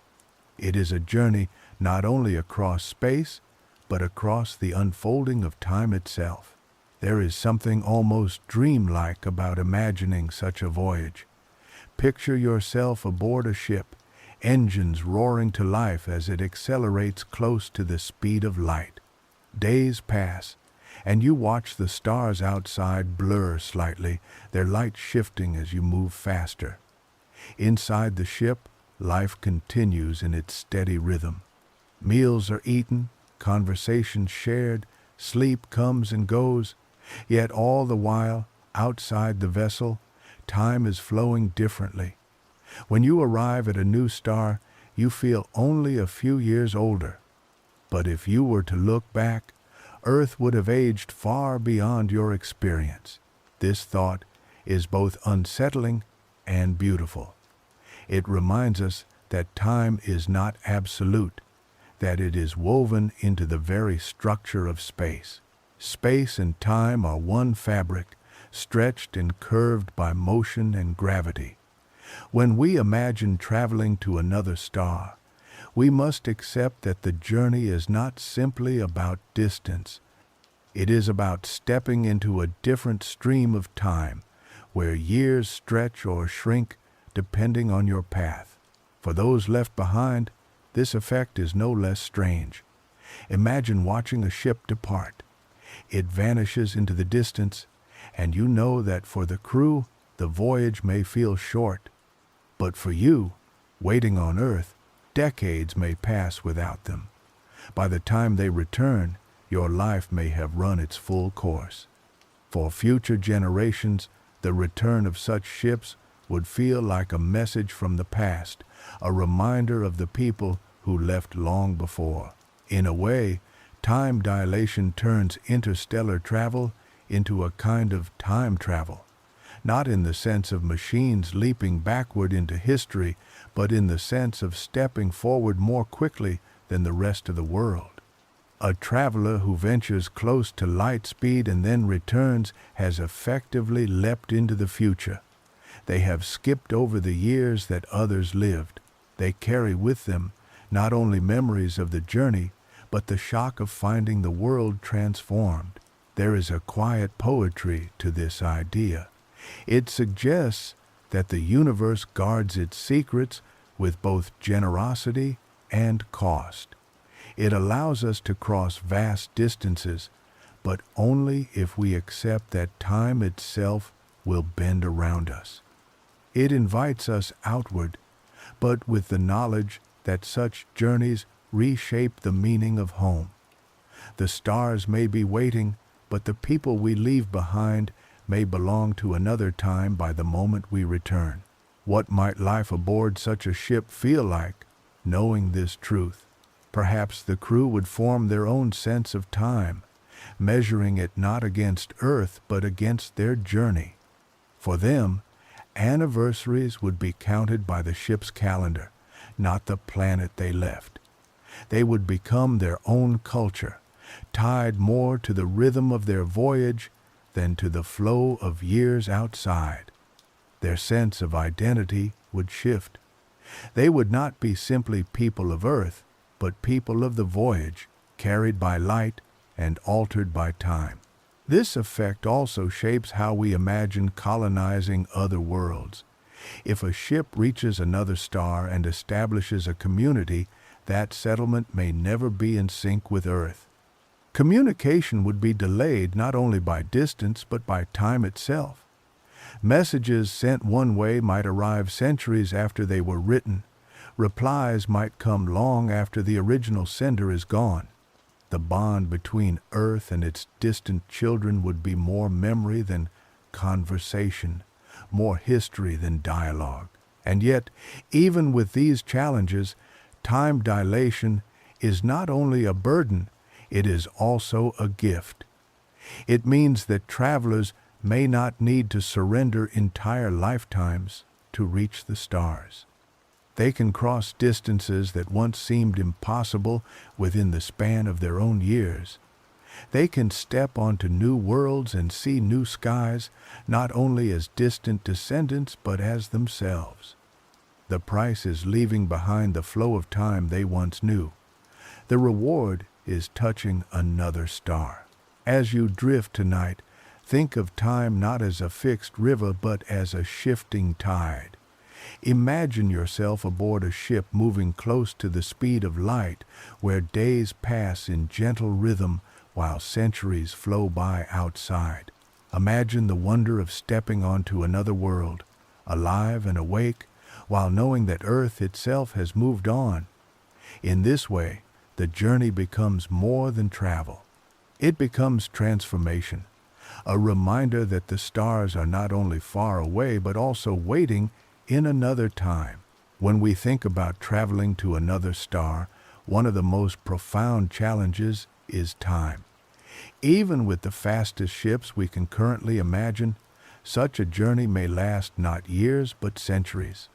[SPEAKER 1] It is a journey not only across space, but across the unfolding of time itself. There is something almost dreamlike about imagining such a voyage. Picture yourself aboard a ship, engines roaring to life as it accelerates close to the speed of light. Days pass, and you watch the stars outside blur slightly, their light shifting as you move faster. Inside the ship, life continues in its steady rhythm. Meals are eaten, conversations shared, sleep comes and goes, yet all the while, outside the vessel, time is flowing differently. When you arrive at a new star, you feel only a few years older. But if you were to look back, Earth would have aged far beyond your experience. This thought is both unsettling and beautiful. It reminds us that time is not absolute, that it is woven into the very structure of space. Space and time are one fabric, stretched and curved by motion and gravity. When we imagine traveling to another star, we must accept that the journey is not simply about distance. It is about stepping into a different stream of time, where years stretch or shrink depending on your path. For those left behind, this effect is no less strange. Imagine watching a ship depart. It vanishes into the distance, and you know that for the crew, the voyage may feel short, but for you, waiting on Earth, decades may pass without them. By the time they return, your life may have run its full course. For future generations, the return of such ships would feel like a message from the past, a reminder of the people who left long before. In a way, time dilation turns interstellar travel into a kind of time travel, not in the sense of machines leaping backward into history, but in the sense of stepping forward more quickly than the rest of the world. A traveler who ventures close to light speed and then returns has effectively leapt into the future. They have skipped over the years that others lived. They carry with them not only memories of the journey, but the shock of finding the world transformed. There is a quiet poetry to this idea. It suggests that the universe guards its secrets with both generosity and cost. It allows us to cross vast distances, but only if we accept that time itself will bend around us. It invites us outward, but with the knowledge that such journeys reshape the meaning of home. The stars may be waiting, but the people we leave behind may belong to another time by the moment we return. What might life aboard such a ship feel like, knowing this truth? Perhaps the crew would form their own sense of time, measuring it not against Earth but against their journey. For them, anniversaries would be counted by the ship's calendar, not the planet they left. They would become their own culture, tied more to the rhythm of their voyage than to the flow of years outside. Their sense of identity would shift. They would not be simply people of Earth, but people of the voyage, carried by light and altered by time. This effect also shapes how we imagine colonizing other worlds. If a ship reaches another star and establishes a community, that settlement may never be in sync with Earth. Communication would be delayed not only by distance but by time itself. Messages sent one way might arrive centuries after they were written. Replies might come long after the original sender is gone. The bond between Earth and its distant children would be more memory than conversation, more history than dialogue. And yet, even with these challenges, time dilation is not only a burden, it is also a gift. It means that travelers may not need to surrender entire lifetimes to reach the stars. They can cross distances that once seemed impossible within the span of their own years. They can step onto new worlds and see new skies, not only as distant descendants but as themselves. The price is leaving behind the flow of time they once knew. The reward is touching another star. As you drift tonight, think of time not as a fixed river but as a shifting tide. Imagine yourself aboard a ship moving close to the speed of light, where days pass in gentle rhythm while centuries flow by outside. Imagine the wonder of stepping onto another world, alive and awake, while knowing that Earth itself has moved on. In this way, the journey becomes more than travel. It becomes transformation, a reminder that the stars are not only far away but also waiting in another time. When we think about traveling to another star, one of the most profound challenges is time. Even with the fastest ships we can currently imagine, such a journey may last not years but centuries.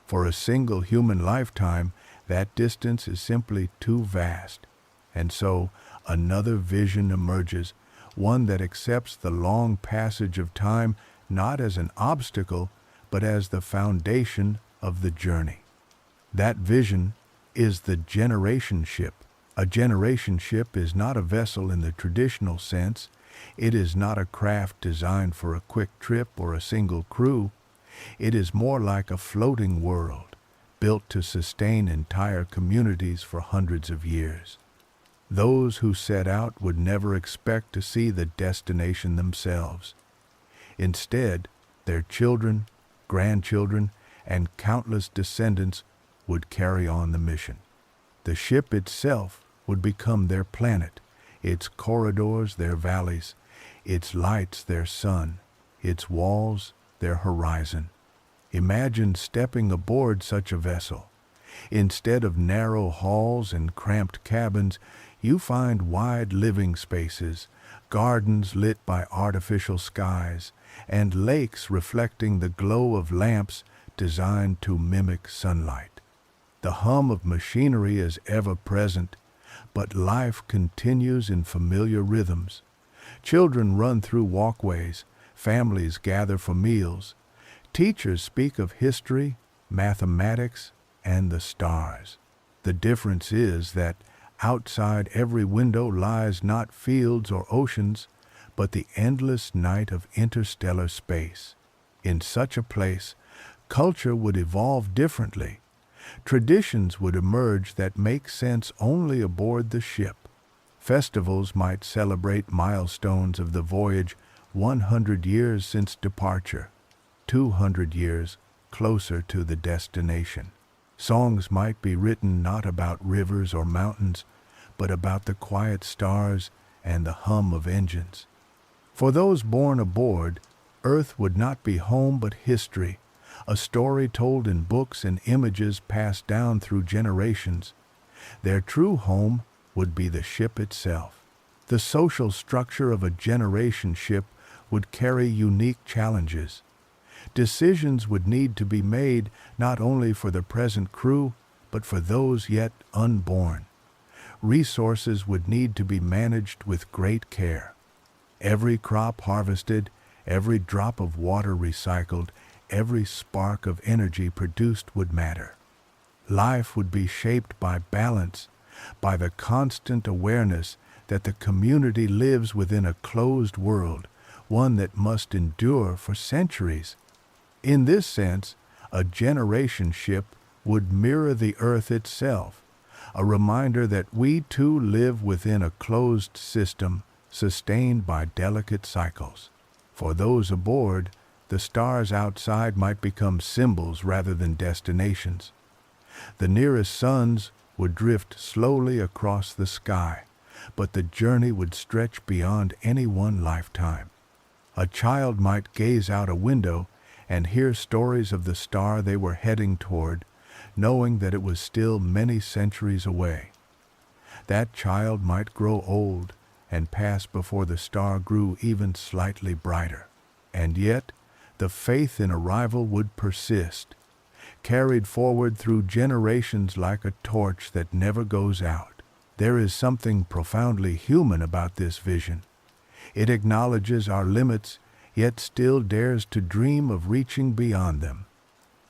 [SPEAKER 1] For a single human lifetime, that distance is simply too vast. And so, another vision emerges, one that accepts the long passage of time not as an obstacle, but as the foundation of the journey. That vision is the generation ship. A generation ship is not a vessel in the traditional sense. It is not a craft designed for a quick trip or a single crew. It is more like a floating world, built to sustain entire communities for hundreds of years. Those who set out would never expect to see the destination themselves. Instead, Their children, grandchildren, and countless descendants would carry on the mission. The ship itself would become their planet, its corridors their valleys, its lights their sun, its walls their horizon. Imagine stepping aboard such a vessel. Instead of narrow halls and cramped cabins, you find wide living spaces, gardens lit by artificial skies, and lakes reflecting the glow of lamps designed to mimic sunlight. The hum of machinery is ever present, but life continues in familiar rhythms. Children run through walkways, families gather for meals, teachers speak of history, mathematics, and the stars. The difference is that outside every window lies not fields or oceans, but the endless night of interstellar space. In such a place, culture would evolve differently. Traditions would emerge that make sense only aboard the ship. Festivals might celebrate milestones of the voyage 100 years since departure, 200 years closer to the destination. Songs might be written not about rivers or mountains, but about the quiet stars and the hum of engines. For those born aboard, Earth would not be home but history, a story told in books and images passed down through generations. Their true home would be the ship itself. The social structure of a generation ship would carry unique challenges. Decisions would need to be made not only for the present crew, but for those yet unborn. Resources would need to be managed with great care. Every crop harvested, every drop of water recycled, every spark of energy produced would matter. Life would be shaped by balance, by the constant awareness that the community lives within a closed world, one that must endure for centuries. In this sense, a generation ship would mirror the Earth itself, a reminder that we too live within a closed system sustained by delicate cycles. For those aboard, the stars outside might become symbols rather than destinations. The nearest suns would drift slowly across the sky, but the journey would stretch beyond any one lifetime. A child might gaze out a window and hear stories of the star they were heading toward, knowing that it was still many centuries away. That child might grow old and pass before the star grew even slightly brighter. And yet, the faith in arrival would persist, carried forward through generations like a torch that never goes out. There is something profoundly human about this vision. It acknowledges our limits, yet still dares to dream of reaching beyond them.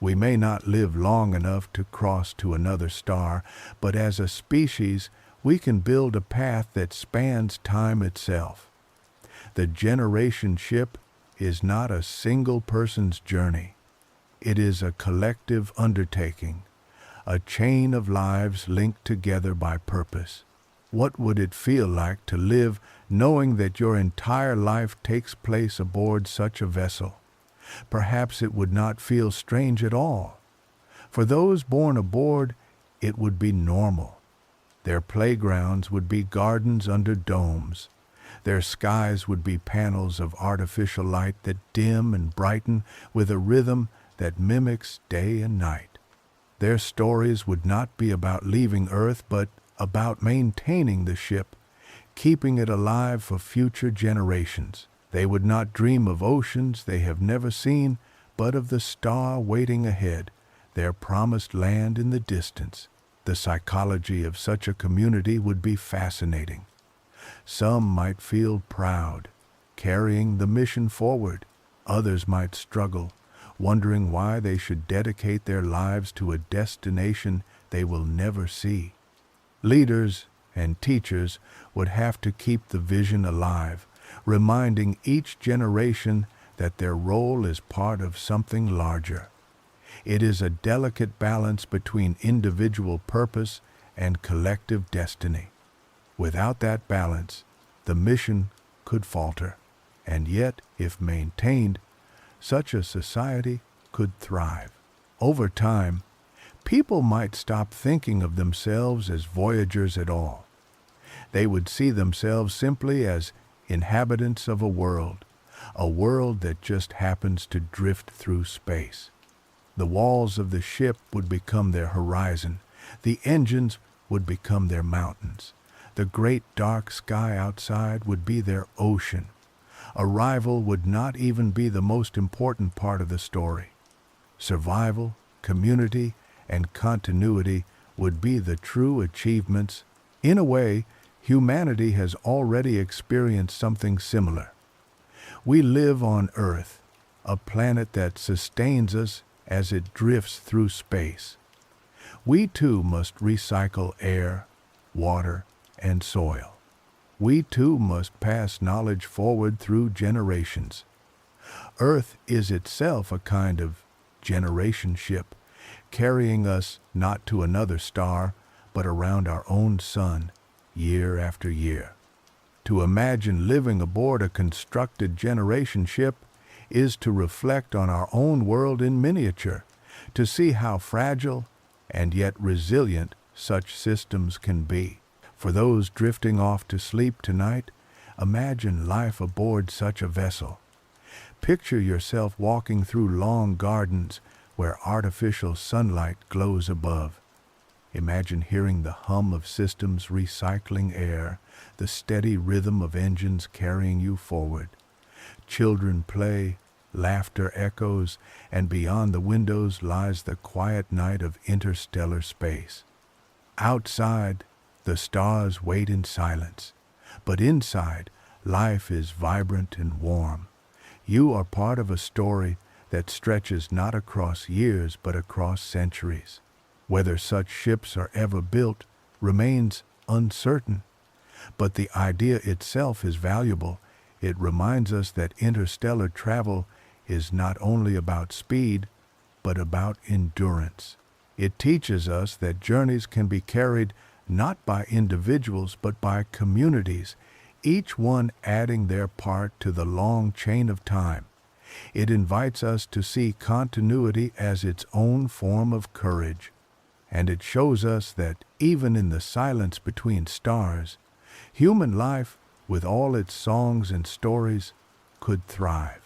[SPEAKER 1] We may not live long enough to cross to another star, but as a species, we can build a path that spans time itself. The generation ship is not a single person's journey. It is a collective undertaking, a chain of lives linked together by purpose. What would it feel like to live knowing that your entire life takes place aboard such a vessel? Perhaps it would not feel strange at all. For those born aboard, it would be normal. Their playgrounds would be gardens under domes. Their skies would be panels of artificial light that dim and brighten with a rhythm that mimics day and night. Their stories would not be about leaving Earth, but about maintaining the ship, keeping it alive for future generations. They would not dream of oceans they have never seen, but of the star waiting ahead, their promised land in the distance. The psychology of such a community would be fascinating. Some might feel proud, carrying the mission forward. Others might struggle, wondering why they should dedicate their lives to a destination they will never see. Leaders and teachers would have to keep the vision alive, reminding each generation that their role is part of something larger. It is a delicate balance between individual purpose and collective destiny. Without that balance, the mission could falter, and yet, if maintained, such a society could thrive. Over time, people might stop thinking of themselves as voyagers at all. They would see themselves simply as inhabitants of a world that just happens to drift through space. The walls of the ship would become their horizon, the engines would become their mountains, the great dark sky outside would be their ocean. Arrival would not even be the most important part of the story. Survival, community, and continuity would be the true achievements. In a way, humanity has already experienced something similar. We live on Earth, a planet that sustains us as it drifts through space. We too must recycle air, water, and soil. We too must pass knowledge forward through generations. Earth is itself a kind of generation ship, carrying us not to another star, but around our own sun, year after year. To imagine living aboard a constructed generation ship is to reflect on our own world in miniature, to see how fragile and yet resilient such systems can be. For those drifting off to sleep tonight, imagine life aboard such a vessel. Picture yourself walking through long gardens where artificial sunlight glows above. Imagine hearing the hum of systems recycling air, the steady rhythm of engines carrying you forward. Children play, laughter echoes, and beyond the windows lies the quiet night of interstellar space. Outside, the stars wait in silence, but inside, life is vibrant and warm. You are part of a story that stretches not across years but across centuries. Whether such ships are ever built remains uncertain, but the idea itself is valuable. It reminds us that interstellar travel is not only about speed, but about endurance. It teaches us that journeys can be carried not by individuals but by communities, each one adding their part to the long chain of time. It invites us to see continuity as its own form of courage, and it shows us that even in the silence between stars, human life, with all its songs and stories, could thrive.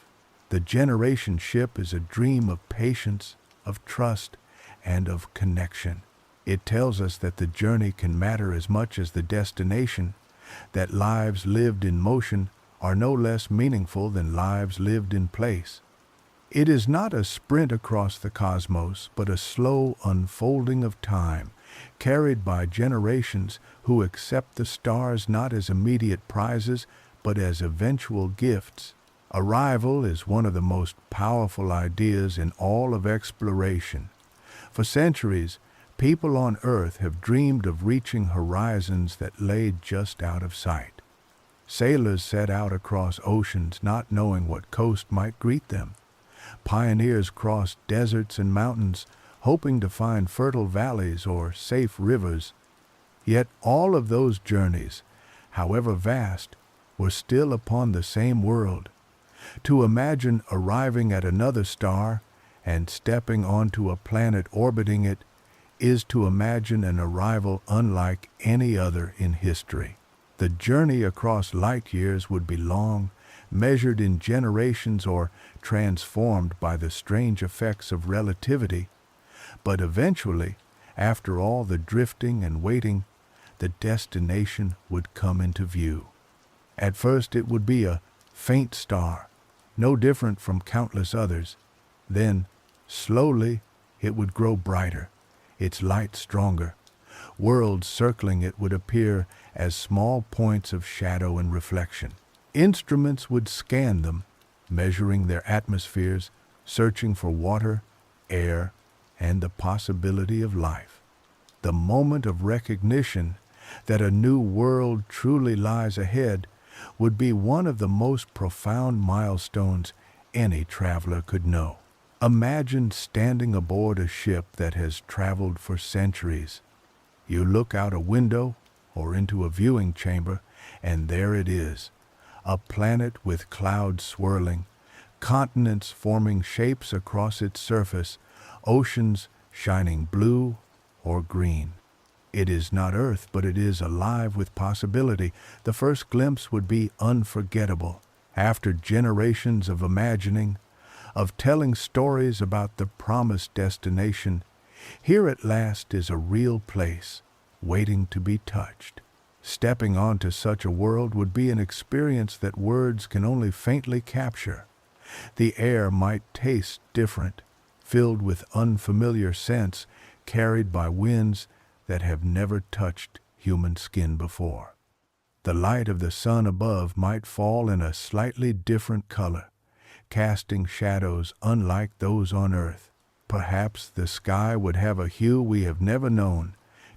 [SPEAKER 1] The generation ship is a dream of patience, of trust, and of connection. It tells us that the journey can matter as much as the destination, that lives lived in motion are no less meaningful than lives lived in place. It is not a sprint across the cosmos, but a slow unfolding of time, carried by generations who accept the stars not as immediate prizes, but as eventual gifts. Arrival is one of the most powerful ideas in all of exploration. For centuries, people on Earth have dreamed of reaching horizons that lay just out of sight. Sailors set out across oceans not knowing what coast might greet them. Pioneers crossed deserts and mountains, hoping to find fertile valleys or safe rivers. Yet all of those journeys, however vast, were still upon the same world. To imagine arriving at another star and stepping onto a planet orbiting it is to imagine an arrival unlike any other in history. The journey across light years would be long, measured in generations or transformed by the strange effects of relativity, but eventually, after all the drifting and waiting, the destination would come into view. At first it would be a faint star, no different from countless others. Then, slowly, it would grow brighter, its light stronger. Worlds circling it would appear as small points of shadow and reflection. Instruments would scan them, measuring their atmospheres, searching for water, air, and the possibility of life. The moment of recognition that a new world truly lies ahead would be one of the most profound milestones any traveler could know. Imagine standing aboard a ship that has traveled for centuries. You look out a window or into a viewing chamber, and there it is, a planet with clouds swirling, continents forming shapes across its surface, oceans shining blue or green. It is not Earth, but it is alive with possibility. The first glimpse would be unforgettable. After generations of imagining, of telling stories about the promised destination, here at last is a real place, waiting to be touched. Stepping onto such a world would be an experience that words can only faintly capture. The air might taste different, filled with unfamiliar scents carried by winds that have never touched human skin before. The light of the sun above might fall in a slightly different color, casting shadows unlike those on Earth. Perhaps the sky would have a hue we have never known,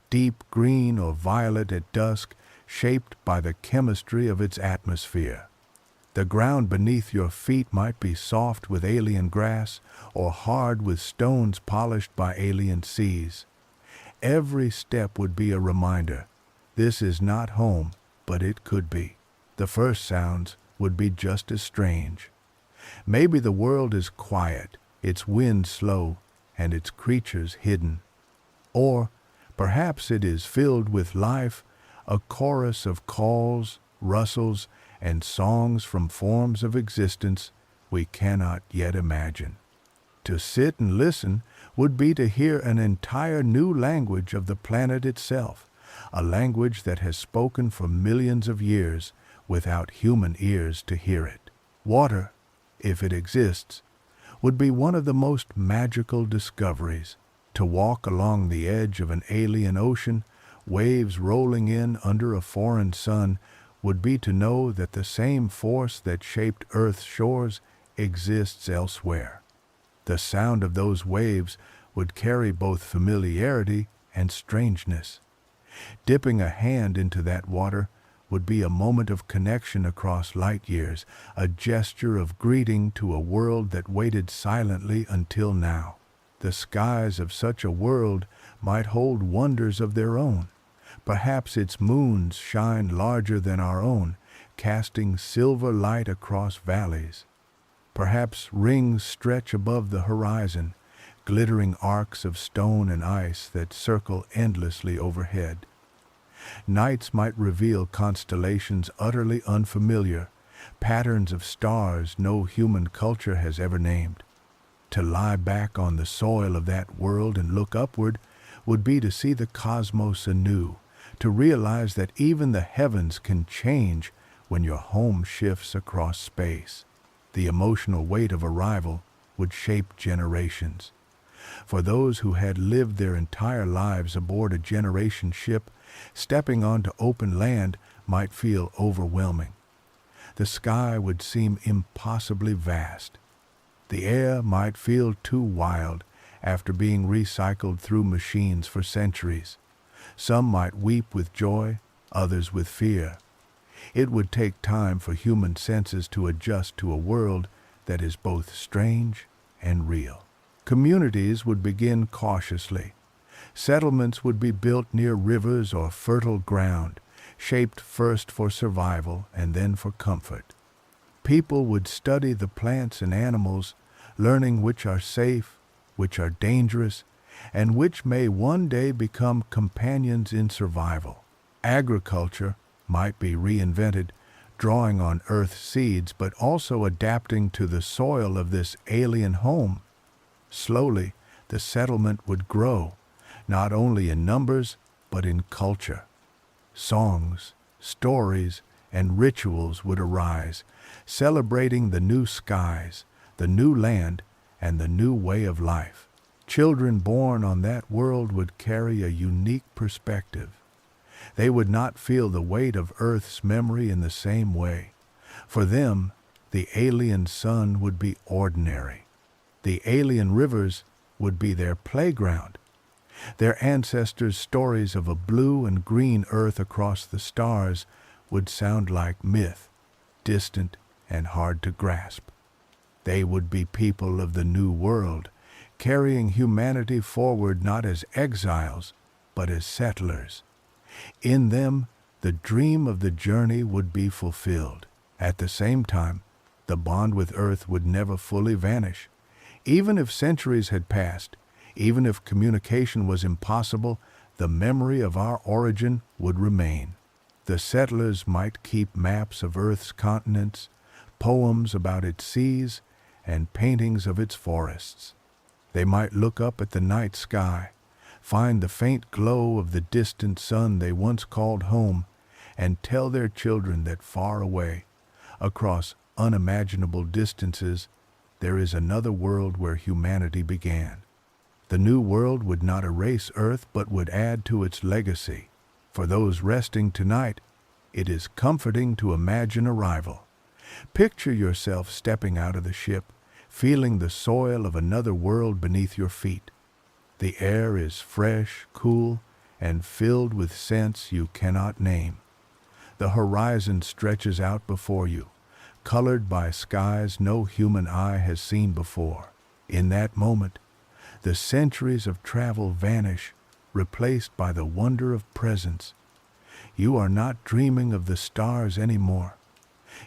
[SPEAKER 1] deep green or violet at dusk, shaped by the chemistry of its atmosphere. The ground beneath your feet might be soft with alien grass or hard with stones polished by alien seas. Every step would be a reminder. This is not home, but it could be. The first sounds would be just as strange. Maybe the world is quiet, its wind slow, and its creatures hidden. Or perhaps it is filled with life, a chorus of calls, rustles, and songs from forms of existence we cannot yet imagine. To sit and listen would be to hear an entire new language of the planet itself, a language that has spoken for millions of years without human ears to hear it. Water, if it exists, would be one of the most magical discoveries. To walk along the edge of an alien ocean, waves rolling in under a foreign sun, would be to know that the same force that shaped Earth's shores exists elsewhere. The sound of those waves would carry both familiarity and strangeness. Dipping a hand into that water would be a moment of connection across light years, a gesture of greeting to a world that waited silently until now. The skies of such a world might hold wonders of their own. Perhaps its moons shine larger than our own, casting silver light across valleys. Perhaps rings stretch above the horizon, glittering arcs of stone and ice that circle endlessly overhead. Nights might reveal constellations utterly unfamiliar, patterns of stars no human culture has ever named. To lie back on the soil of that world and look upward would be to see the cosmos anew, to realize that even the heavens can change when your home shifts across space. The emotional weight of arrival would shape generations. For those who had lived their entire lives aboard a generation ship, stepping onto open land might feel overwhelming. The sky would seem impossibly vast. The air might feel too wild after being recycled through machines for centuries. Some might weep with joy, others with fear. It would take time for human senses to adjust to a world that is both strange and real. Communities would begin cautiously. Settlements would be built near rivers or fertile ground, shaped first for survival and then for comfort. People would study the plants and animals, learning which are safe, which are dangerous, and which may one day become companions in survival. Agriculture might be reinvented, drawing on Earth's seeds but also adapting to the soil of this alien home. Slowly, the settlement would grow, not only in numbers but in culture. Songs, stories, and rituals would arise, celebrating the new skies, the new land, and the new way of life. Children born on that world would carry a unique perspective. They would not feel the weight of Earth's memory in the same way. For them, the alien sun would be ordinary. The alien rivers would be their playground. Their ancestors' stories of a blue and green Earth across the stars would sound like myth, distant and hard to grasp. They would be people of the new world, carrying humanity forward not as exiles, but as settlers. In them, the dream of the journey would be fulfilled. At the same time, The bond with Earth would never fully vanish. Even if centuries had passed, even if communication was impossible, the memory of our origin would remain. The settlers might keep maps of Earth's continents, poems about its seas, and paintings of its forests. They might look up at the night sky, find the faint glow of the distant sun they once called home, and tell their children that far away, across unimaginable distances, there is another world where humanity began. The new world would not erase Earth but would add to its legacy. For those resting tonight, it is comforting to imagine arrival. Picture yourself stepping out of the ship, feeling the soil of another world beneath your feet. The air is fresh, cool, and filled with scents you cannot name. The horizon stretches out before you, colored by skies no human eye has seen before. In that moment, the centuries of travel vanish, replaced by the wonder of presence. You are not dreaming of the stars anymore.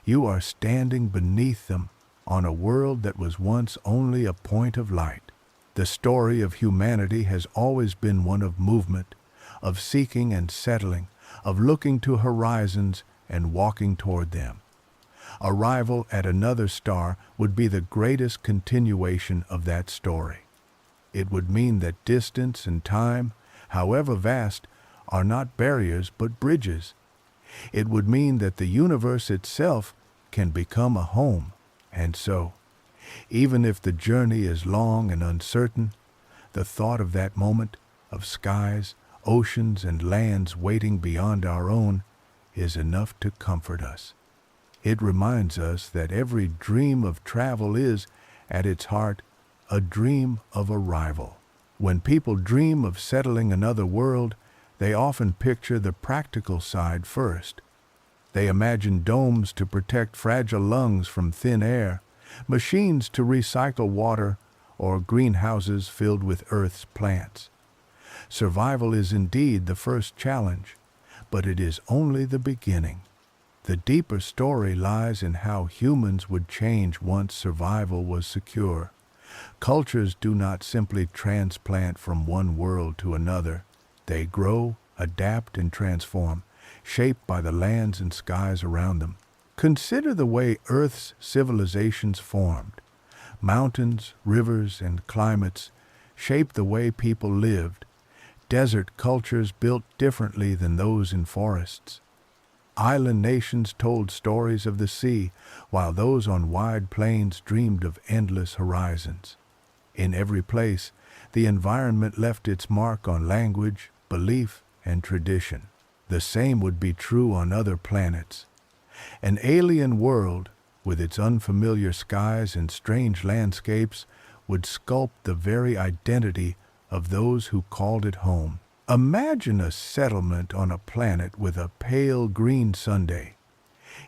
[SPEAKER 1] You are standing beneath them on a world that was once only a point of light. The story of humanity has always been one of movement, of seeking and settling, of looking to horizons and walking toward them. Arrival at another star would be the greatest continuation of that story. It would mean that distance and time, however vast, are not barriers but bridges. It would mean that the universe itself can become a home, and so, even if the journey is long and uncertain, the thought of that moment, of skies, oceans, and lands waiting beyond our own, is enough to comfort us. It reminds us that every dream of travel is, at its heart, a dream of arrival. When people dream of settling another world, they often picture the practical side first. They imagine domes to protect fragile lungs from thin air, machines to recycle water, or greenhouses filled with Earth's plants. Survival is indeed the first challenge, but it is only the beginning. The deeper story lies in how humans would change once survival was secure. Cultures do not simply transplant from one world to another. They grow, adapt, and transform, shaped by the lands and skies around them. Consider the way Earth's civilizations formed. Mountains, rivers, and climates shaped the way people lived. Desert cultures built differently than those in forests. Island nations told stories of the sea, while those on wide plains dreamed of endless horizons. In every place, the environment left its mark on language, belief, and tradition. The same would be true on other planets. An alien world, with its unfamiliar skies and strange landscapes, would sculpt the very identity of those who called it home. Imagine a settlement on a planet with a pale green Sunday.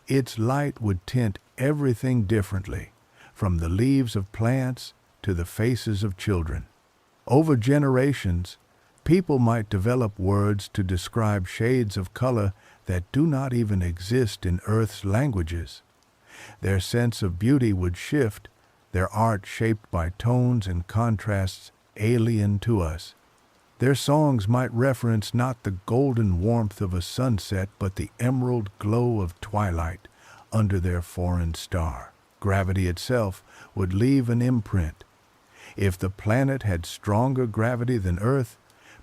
[SPEAKER 1] Its light would tint everything differently, from the leaves of plants to the faces of children. Over generations, people might develop words to describe shades of color that do not even exist in Earth's languages. Their sense of beauty would shift, their art shaped by tones and contrasts alien to us. Their songs might reference not the golden warmth of a sunset, but the emerald glow of twilight under their foreign star. Gravity itself would leave an imprint. If the planet had stronger gravity than Earth,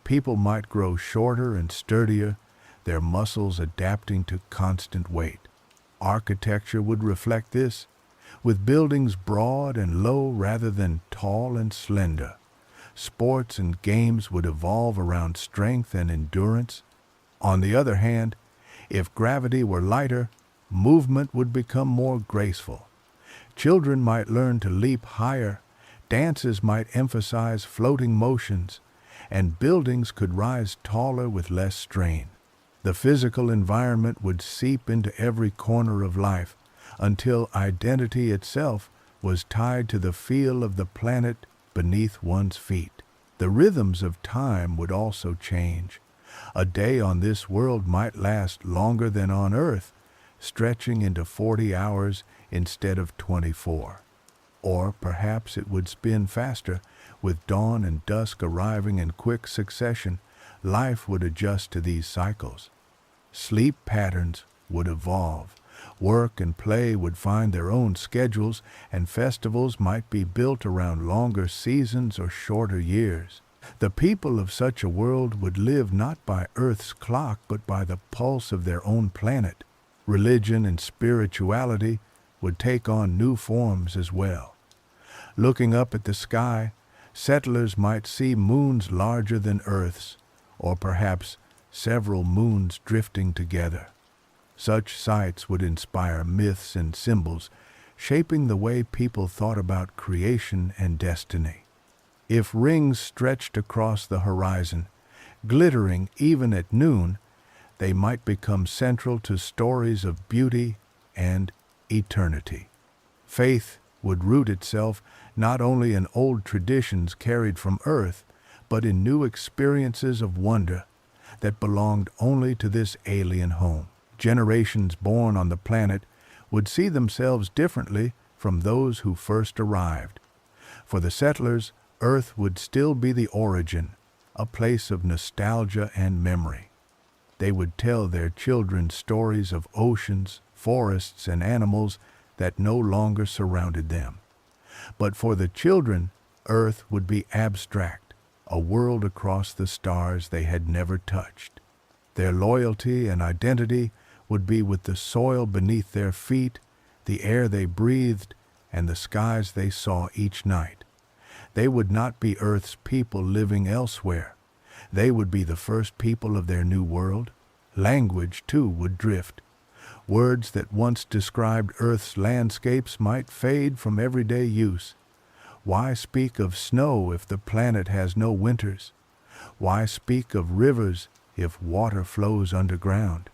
[SPEAKER 1] people might grow shorter and sturdier, their muscles adapting to constant weight. Architecture would reflect this, with buildings broad and low rather than tall and slender. Sports and games would evolve around strength and endurance. On the other hand, if gravity were lighter, movement would become more graceful. Children might learn to leap higher, dances might emphasize floating motions, and buildings could rise taller with less strain. The physical environment would seep into every corner of life until identity itself was tied to the feel of the planet beneath one's feet. The rhythms of time would also change. A day on this world might last longer than on Earth, stretching into 40 hours instead of 24. Or perhaps it would spin faster, with dawn and dusk arriving in quick succession. Life would adjust to these cycles. Sleep patterns would evolve. Work and play would find their own schedules, and festivals might be built around longer seasons or shorter years. The people of such a world would live not by Earth's clock, but by the pulse of their own planet. Religion and spirituality would take on new forms as well. Looking up at the sky, settlers might see moons larger than Earth's, or perhaps several moons drifting together. Such sights would inspire myths and symbols, shaping the way people thought about creation and destiny. If rings stretched across the horizon, glittering even at noon, they might become central to stories of beauty and eternity. Faith would root itself not only in old traditions carried from Earth, but in new experiences of wonder that belonged only to this alien home. Generations born on the planet would see themselves differently from those who first arrived. For the settlers, Earth would still be the origin, a place of nostalgia and memory. They would tell their children stories of oceans, forests, and animals that no longer surrounded them. But for the children, Earth would be abstract, a world across the stars they had never touched. Their loyalty and identity would be with the soil beneath their feet, the air they breathed, and the skies they saw each night. They would not be Earth's people living elsewhere. They would be the first people of their new world. Language, too, would drift. Words that once described Earth's landscapes might fade from everyday use. Why speak of snow if the planet has no winters? Why speak of rivers if water flows underground?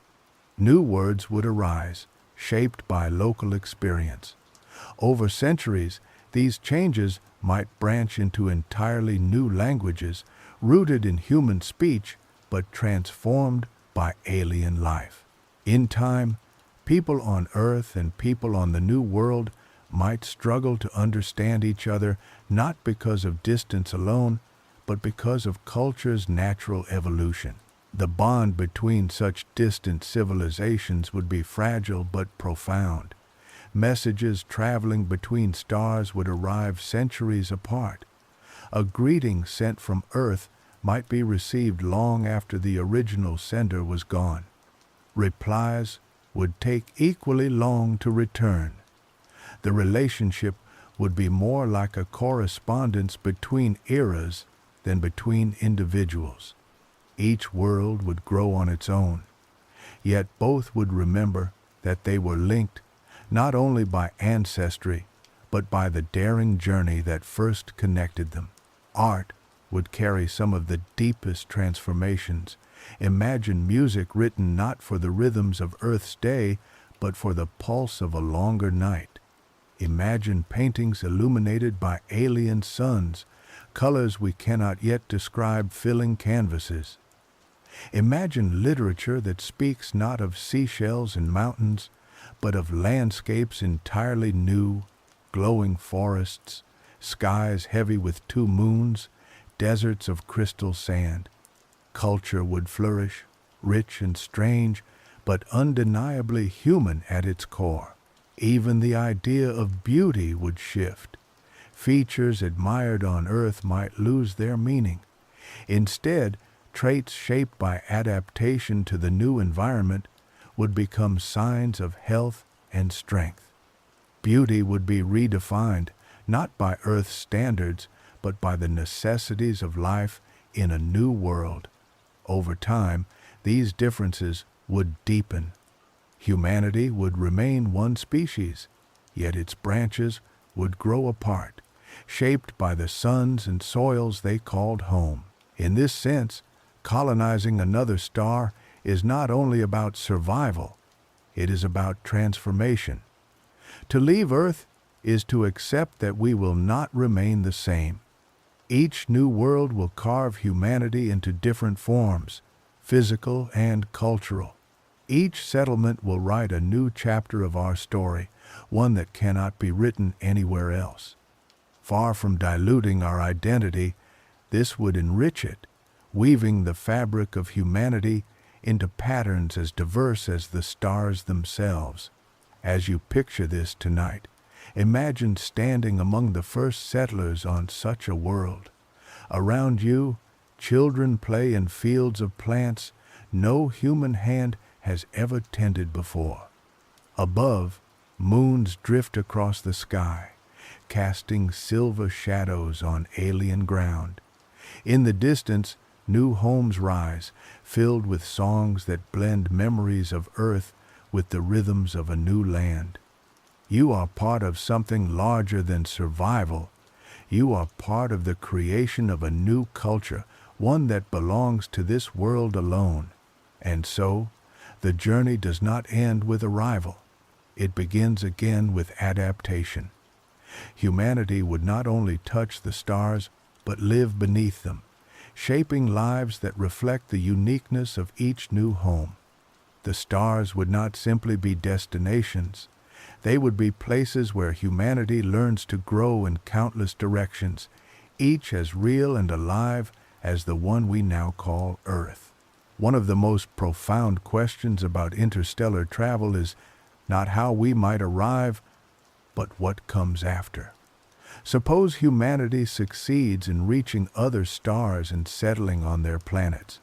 [SPEAKER 1] New words would arise, shaped by local experience. Over centuries, these changes might branch into entirely new languages, rooted in human speech, but transformed by alien life. In time, people on Earth and people on the New World might struggle to understand each other, not because of distance alone, but because of culture's natural evolution. The bond between such distant civilizations would be fragile but profound. Messages traveling between stars would arrive centuries apart. A greeting sent from Earth might be received long after the original sender was gone. Replies would take equally long to return. The relationship would be more like a correspondence between eras than between individuals. Each world would grow on its own, yet both would remember that they were linked not only by ancestry, but by the daring journey that first connected them. Art would carry some of the deepest transformations. Imagine music written not for the rhythms of Earth's day, but for the pulse of a longer night. Imagine paintings illuminated by alien suns, colors we cannot yet describe filling canvases. Imagine literature that speaks not of seashells and mountains, but of landscapes entirely new, glowing forests, skies heavy with two moons, deserts of crystal sand. Culture would flourish, rich and strange, but undeniably human at its core. Even the idea of beauty would shift. Features admired on Earth might lose their meaning. Instead, traits shaped by adaptation to the new environment would become signs of health and strength. Beauty would be redefined, not by Earth's standards, but by the necessities of life in a new world. Over time, these differences would deepen. Humanity would remain one species, yet its branches would grow apart, shaped by the suns and soils they called home. In this sense, colonizing another star is not only about survival, it is about transformation. To leave Earth is to accept that we will not remain the same. Each new world will carve humanity into different forms, physical and cultural. Each settlement will write a new chapter of our story, one that cannot be written anywhere else. Far from diluting our identity, this would enrich it, weaving the fabric of humanity into patterns as diverse as the stars themselves. As you picture this tonight, imagine standing among the first settlers on such a world. Around you, children play in fields of plants no human hand has ever tended before. Above, moons drift across the sky, casting silver shadows on alien ground. In the distance, new homes rise, filled with songs that blend memories of Earth with the rhythms of a new land. You are part of something larger than survival. You are part of the creation of a new culture, one that belongs to this world alone. And so, the journey does not end with arrival. It begins again with adaptation. Humanity would not only touch the stars, but live beneath them, shaping lives that reflect the uniqueness of each new home. The stars would not simply be destinations. They would be places where humanity learns to grow in countless directions, each as real and alive as the one we now call Earth. One of the most profound questions about interstellar travel is not how we might arrive, but what comes after. Suppose humanity succeeds in reaching other stars and settling on their planets.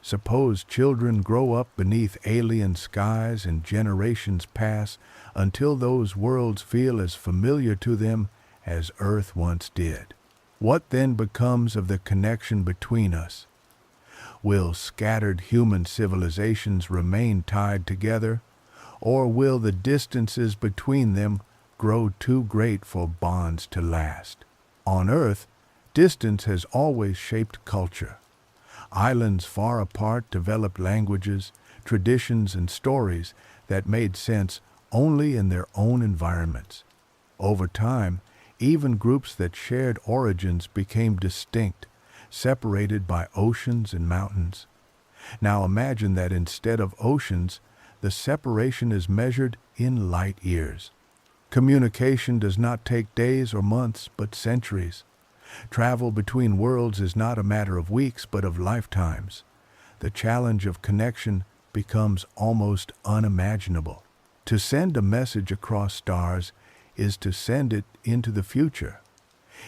[SPEAKER 1] Suppose children grow up beneath alien skies and generations pass until those worlds feel as familiar to them as Earth once did. What then becomes of the connection between us? Will scattered human civilizations remain tied together, or will the distances between them grow too great for bonds to last? On Earth, distance has always shaped culture. Islands far apart developed languages, traditions, and stories that made sense only in their own environments. Over time, even groups that shared origins became distinct, separated by oceans and mountains. Now imagine that instead of oceans, the separation is measured in light years. Communication does not take days or months, but centuries. Travel between worlds is not a matter of weeks, but of lifetimes. The challenge of connection becomes almost unimaginable. To send a message across stars is to send it into the future.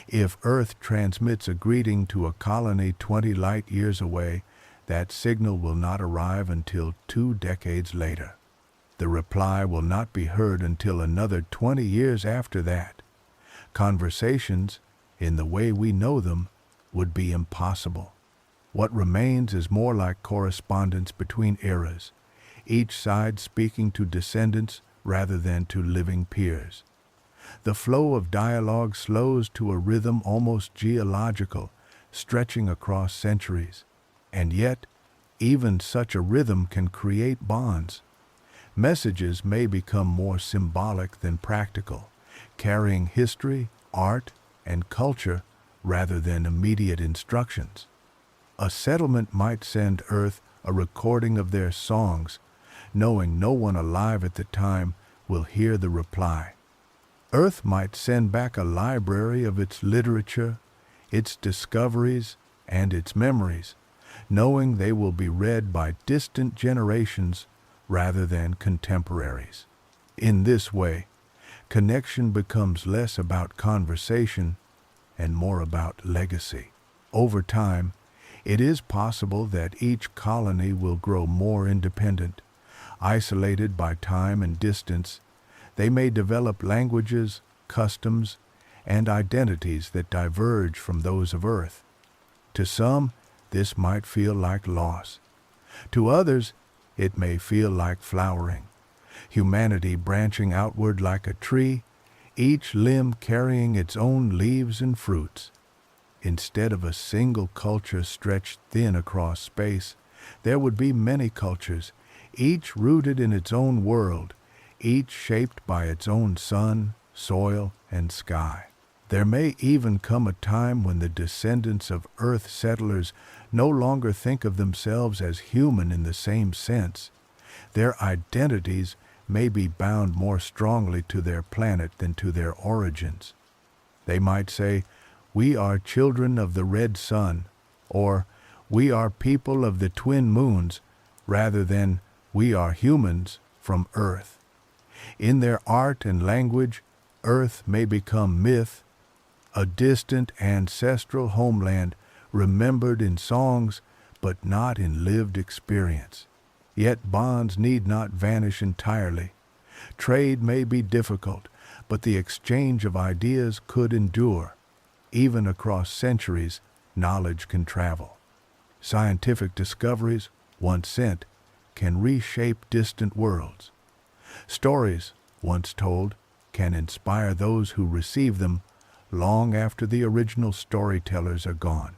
[SPEAKER 1] If Earth transmits a greeting to a colony 20 light years away, that signal will not arrive until 2 decades later. The reply will not be heard until another 20 years after that. Conversations, in the way we know them, would be impossible. What remains is more like correspondence between eras, each side speaking to descendants rather than to living peers. The flow of dialogue slows to a rhythm almost geological, stretching across centuries. And yet, even such a rhythm can create bonds. Messages may become more symbolic than practical, carrying history, art, and culture rather than immediate instructions. A settlement might send Earth a recording of their songs, knowing no one alive at the time will hear the reply. Earth might send back a library of its literature, its discoveries, and its memories, knowing they will be read by distant generations rather than contemporaries. In this way, connection becomes less about conversation and more about legacy. Over time, it is possible that each colony will grow more independent, isolated by time and distance. They may develop languages, customs, and identities that diverge from those of Earth. To some, this might feel like loss. To others, it may feel like flowering. Humanity branching outward like a tree, each limb carrying its own leaves and fruits. Instead of a single culture stretched thin across space, there would be many cultures, each rooted in its own world, each shaped by its own sun, soil, and sky. There may even come a time when the descendants of Earth settlers no longer think of themselves as human in the same sense. Their identities may be bound more strongly to their planet than to their origins. They might say, "We are children of the red sun," or "We are people of the twin moons," rather than "We are humans from Earth." In their art and language, Earth may become myth, a distant ancestral homeland remembered in songs but not in lived experience. Yet bonds need not vanish entirely. Trade may be difficult, but the exchange of ideas could endure. Even across centuries, knowledge can travel. Scientific discoveries, once sent, can reshape distant worlds. Stories, once told, can inspire those who receive them long after the original storytellers are gone.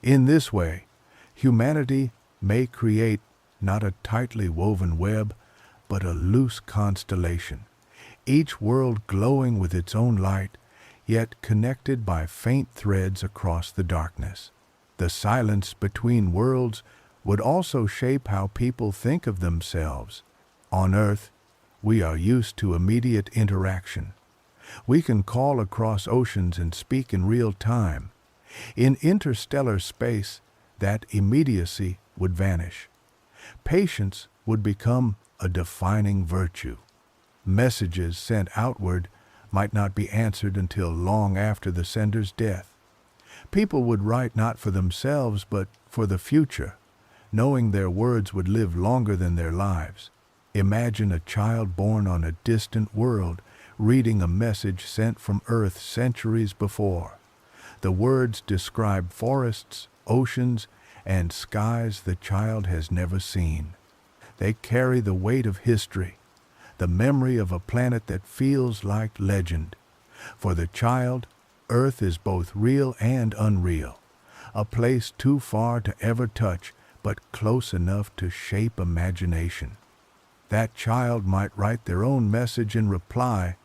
[SPEAKER 1] In this way, humanity may create not a tightly woven web, but a loose constellation, each world glowing with its own light, yet connected by faint threads across the darkness. The silence between worlds would also shape how people think of themselves. On Earth, we are used to immediate interaction. We can call across oceans and speak in real time. In interstellar space, that immediacy would vanish. Patience would become a defining virtue. Messages sent outward might not be answered until long after the sender's death. People would write not for themselves but for the future, knowing their words would live longer than their lives. Imagine a child born on a distant world reading a message sent from Earth centuries before. The words describe forests, oceans, and skies the child has never seen. They carry the weight of history, the memory of a planet that feels like legend. For the child, Earth is both real and unreal, a place too far to ever touch, but close enough to shape imagination. That child might write their own message in reply,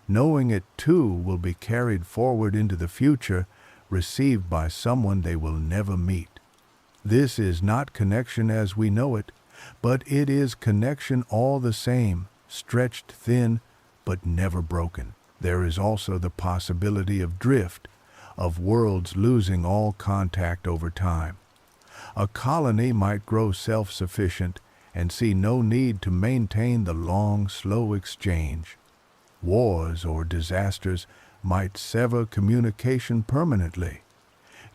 [SPEAKER 1] knowing it too will be carried forward into the future, received by someone they will never meet. This is not connection as we know it, but it is connection all the same, stretched thin, but never broken. There is also the possibility of drift, of worlds losing all contact over time. A colony might grow self-sufficient and see no need to maintain the long, slow exchange. Wars or disasters might sever communication permanently.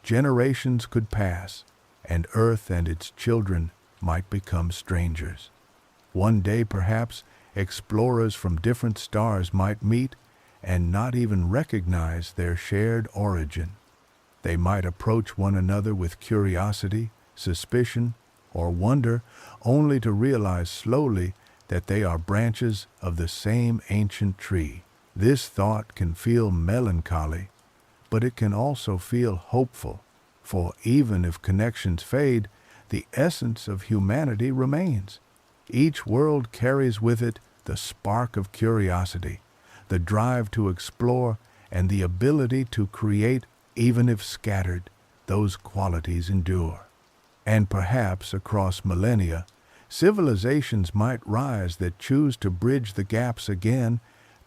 [SPEAKER 1] Generations could pass, and Earth and its children might become strangers. One day, perhaps, explorers from different stars might meet and not even recognize their shared origin. They might approach one another with curiosity, suspicion, or wonder, only to realize slowly that they are branches of the same ancient tree. This thought can feel melancholy, but it can also feel hopeful, for even if connections fade, the essence of humanity remains. Each world carries with it the spark of curiosity, the drive to explore, and the ability to create, even if scattered. Those qualities endure. And perhaps across millennia, civilizations might rise that choose to bridge the gaps again,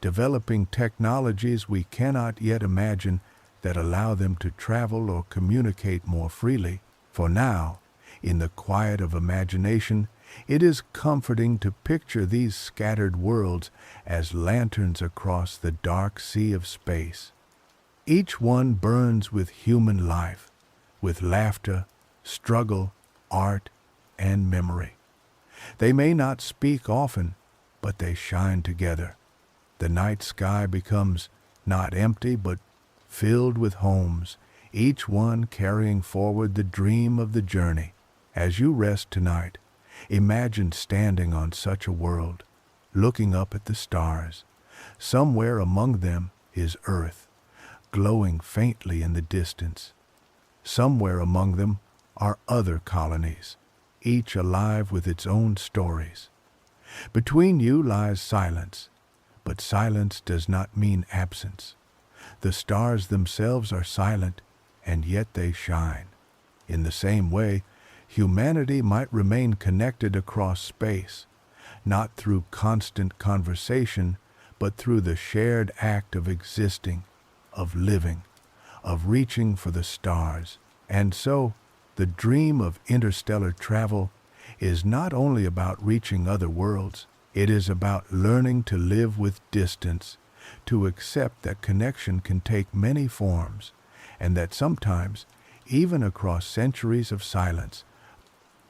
[SPEAKER 1] developing technologies we cannot yet imagine that allow them to travel or communicate more freely. For now, in the quiet of imagination, it is comforting to picture these scattered worlds as lanterns across the dark sea of space. Each one burns with human life, with laughter, struggle, art, and memory. They may not speak often, but they shine together. The night sky becomes not empty, but filled with homes, each one carrying forward the dream of the journey. As you rest tonight, imagine standing on such a world, looking up at the stars. Somewhere among them is Earth, glowing faintly in the distance. Somewhere among them are other colonies, each alive with its own stories. Between you lies silence, but silence does not mean absence. The stars themselves are silent, and yet they shine. In the same way, humanity might remain connected across space, not through constant conversation, but through the shared act of existing, of living, of reaching for the stars. And so, the dream of interstellar travel is not only about reaching other worlds, it is about learning to live with distance, to accept that connection can take many forms, and that sometimes, even across centuries of silence,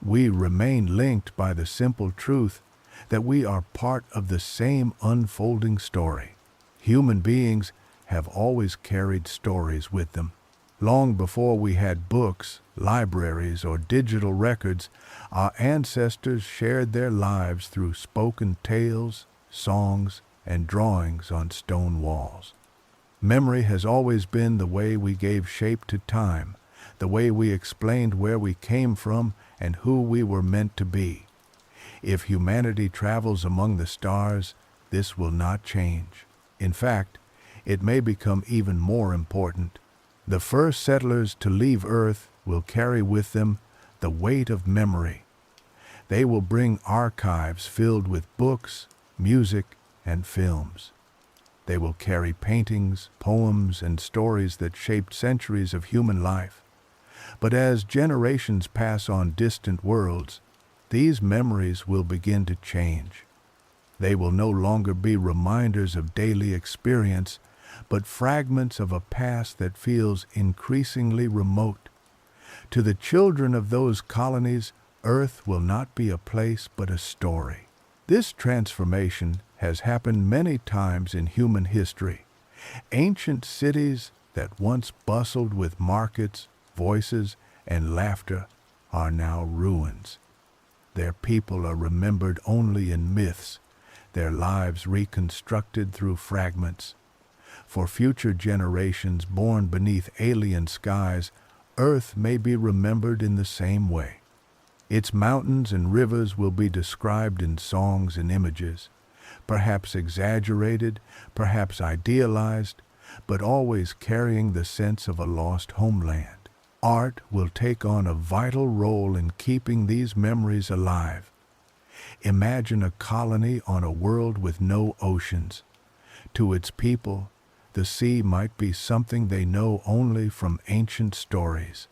[SPEAKER 1] we remain linked by the simple truth that we are part of the same unfolding story. Human beings have always carried stories with them. Long before we had books, libraries, or digital records, our ancestors shared their lives through spoken tales, songs, and drawings on stone walls. Memory has always been the way we gave shape to time, the way we explained where we came from and who we were meant to be. If humanity travels among the stars, this will not change. In fact, it may become even more important. The first settlers to leave Earth will carry with them the weight of memory. They will bring archives filled with books, music, and films. They will carry paintings, poems, and stories that shaped centuries of human life. But as generations pass on distant worlds, these memories will begin to change. They will no longer be reminders of daily experience, but fragments of a past that feels increasingly remote. To the children of those colonies, Earth will not be a place but a story. This transformation has happened many times in human history. Ancient cities that once bustled with markets, voices, and laughter are now ruins. Their people are remembered only in myths, their lives reconstructed through fragments. For future generations born beneath alien skies, Earth may be remembered in the same way. Its mountains and rivers will be described in songs and images, perhaps exaggerated, perhaps idealized, but always carrying the sense of a lost homeland. Art will take on a vital role in keeping these memories alive. Imagine a colony on a world with no oceans. To its people, the sea might be something they know only from ancient stories.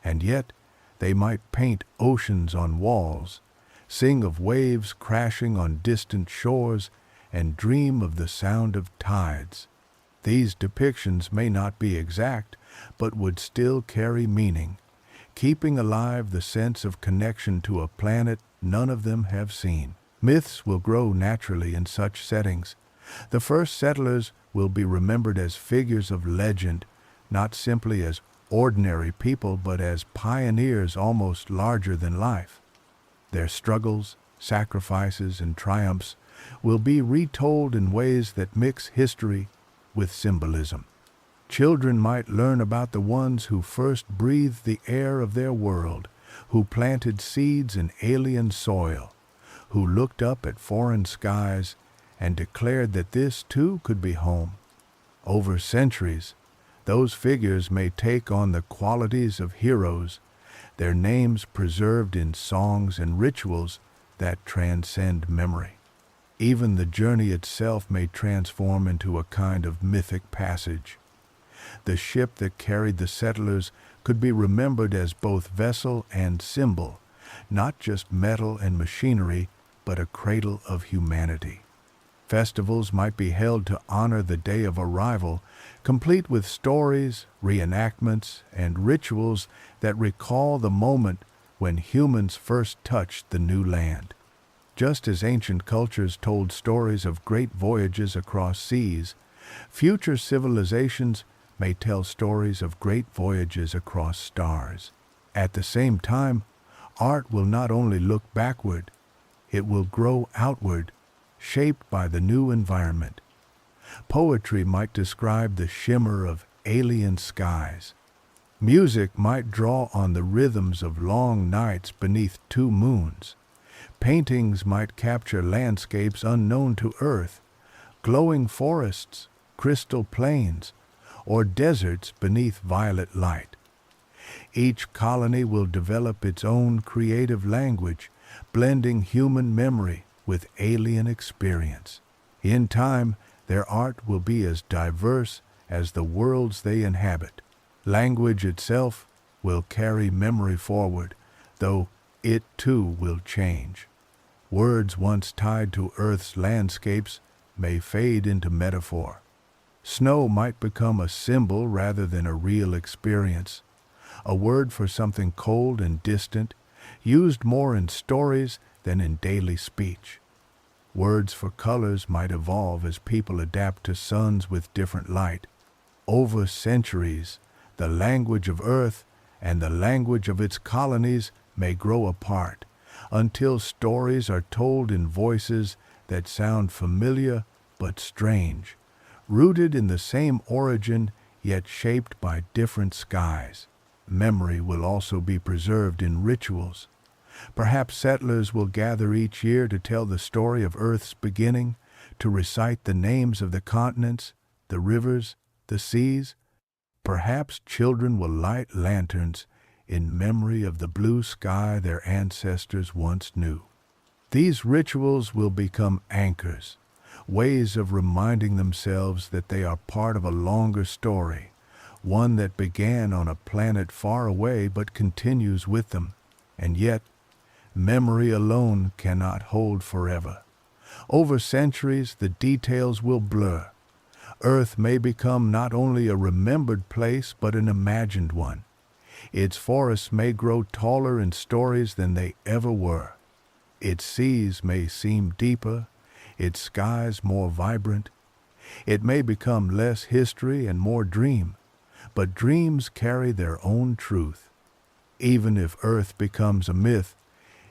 [SPEAKER 1] And yet, they might paint oceans on walls, sing of waves crashing on distant shores, and dream of the sound of tides. These depictions may not be exact, but would still carry meaning, keeping alive the sense of connection to a planet none of them have seen. Myths will grow naturally in such settings. The first settlers will be remembered as figures of legend, not simply as ordinary people, but as pioneers almost larger than life. Their struggles, sacrifices, and triumphs will be retold in ways that mix history with symbolism. Children might learn about the ones who first breathed the air of their world, who planted seeds in alien soil, who looked up at foreign skies and declared that this too could be home. Over centuries, those figures may take on the qualities of heroes, their names preserved in songs and rituals that transcend memory. Even the journey itself may transform into a kind of mythic passage. The ship that carried the settlers could be remembered as both vessel and symbol, not just metal and machinery, but a cradle of humanity. Festivals might be held to honor the day of arrival, complete with stories, reenactments, and rituals that recall the moment when humans first touched the new land. Just as ancient cultures told stories of great voyages across seas, future civilizations may tell stories of great voyages across stars. At the same time, art will not only look backward, it will grow outward, shaped by the new environment. Poetry might describe the shimmer of alien skies. Music might draw on the rhythms of long nights beneath two moons. Paintings might capture landscapes unknown to Earth, glowing forests, crystal plains, or deserts beneath violet light. Each colony will develop its own creative language, blending human memory, with alien experience. In time, their art will be as diverse as the worlds they inhabit. Language itself will carry memory forward, though it too will change. Words once tied to Earth's landscapes may fade into metaphor. Snow might become a symbol rather than a real experience, a word for something cold and distant, used more in stories than in daily speech. Words for colors might evolve as people adapt to suns with different light. Over centuries, the language of Earth and the language of its colonies may grow apart, until stories are told in voices that sound familiar but strange, rooted in the same origin yet shaped by different skies. Memory will also be preserved in rituals. Perhaps settlers will gather each year to tell the story of Earth's beginning, to recite the names of the continents, the rivers, the seas. Perhaps children will light lanterns in memory of the blue sky their ancestors once knew. These rituals will become anchors, ways of reminding themselves that they are part of a longer story, one that began on a planet far away but continues with them. And yet, memory alone cannot hold forever. Over centuries, the details will blur. Earth may become not only a remembered place but an imagined one. Its forests may grow taller in stories than they ever were. Its seas may seem deeper, its skies more vibrant. It may become less history and more dream, but dreams carry their own truth. Even if Earth becomes a myth,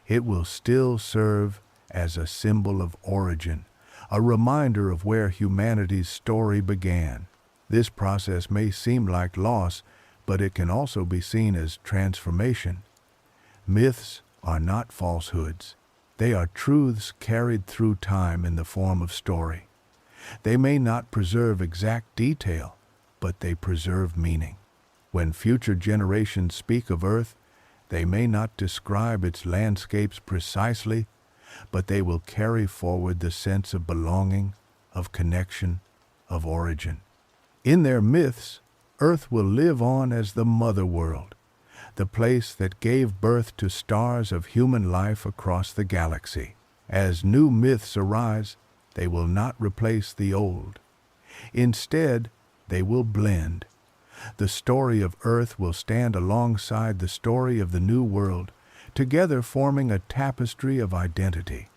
[SPEAKER 1] it will still serve as a symbol of origin, a reminder of where humanity's story began. This process may seem like loss, but it can also be seen as transformation. Myths are not falsehoods. They are truths carried through time in the form of story. They may not preserve exact detail, but they preserve meaning. When future generations speak of Earth, they may not describe its landscapes precisely, but they will carry forward the sense of belonging, of connection, of origin. In their myths, Earth will live on as the mother world, the place that gave birth to stars of human life across the galaxy. As new myths arise, they will not replace the old. Instead, they will blend. The story of Earth will stand alongside the story of the New World, together forming a tapestry of identity.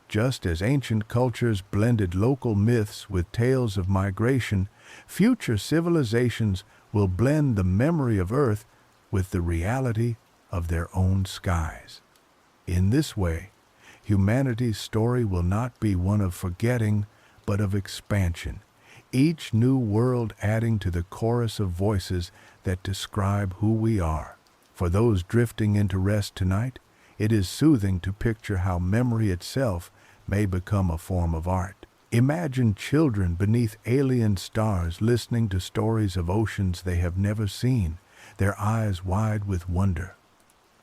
[SPEAKER 1] Just as ancient cultures blended local myths with tales of migration, future civilizations will blend the memory of Earth with the reality of their own skies. In this way, humanity's story will not be one of forgetting, but of expansion, each new world adding to the chorus of voices that describe who we are. For those drifting into rest tonight, it is soothing to picture how memory itself may become a form of art. Imagine children beneath alien stars listening to stories of oceans they have never seen, their eyes wide with wonder.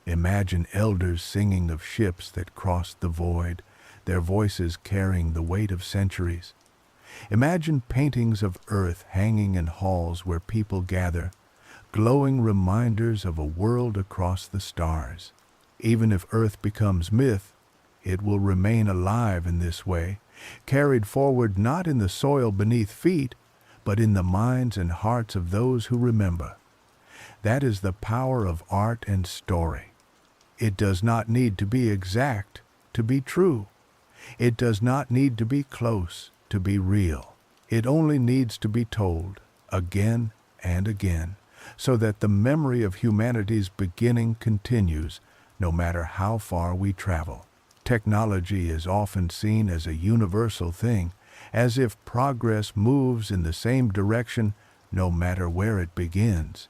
[SPEAKER 1] Imagine elders singing of ships that crossed the void, their voices carrying the weight of centuries. Imagine paintings of Earth hanging in halls where people gather, glowing reminders of a world across the stars. Even if Earth becomes myth, it will remain alive in this way, carried forward not in the soil beneath feet, but in the minds and hearts of those who remember. That is the power of art and story. It does not need to be exact to be true. It does not need to be close to be real. It only needs to be told again and again, so that the memory of humanity's beginning continues, no matter how far we travel. Technology is often seen as a universal thing, as if progress moves in the same direction no matter where it begins.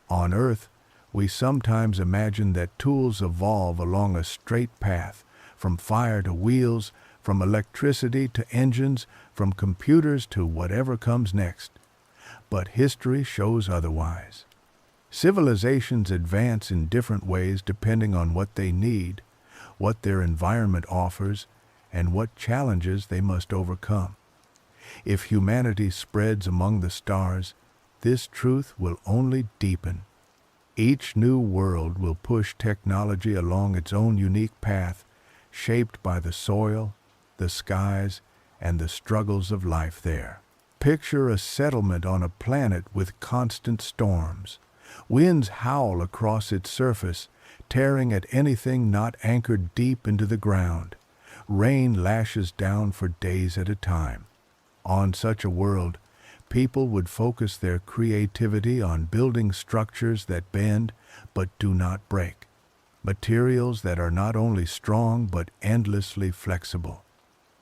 [SPEAKER 1] On Earth, we sometimes imagine that tools evolve along a straight path, from fire to wheels, from electricity to engines, from computers to whatever comes next. But history shows otherwise. Civilizations advance in different ways depending on what they need, what their environment offers, and what challenges they must overcome. If humanity spreads among the stars, this truth will only deepen. Each new world will push technology along its own unique path, shaped by the soil, the skies, and the struggles of life there. Picture a settlement on a planet with constant storms. Winds howl across its surface, tearing at anything not anchored deep into the ground. Rain lashes down for days at a time. On such a world, people would focus their creativity on building structures that bend but do not break, materials that are not only strong but endlessly flexible.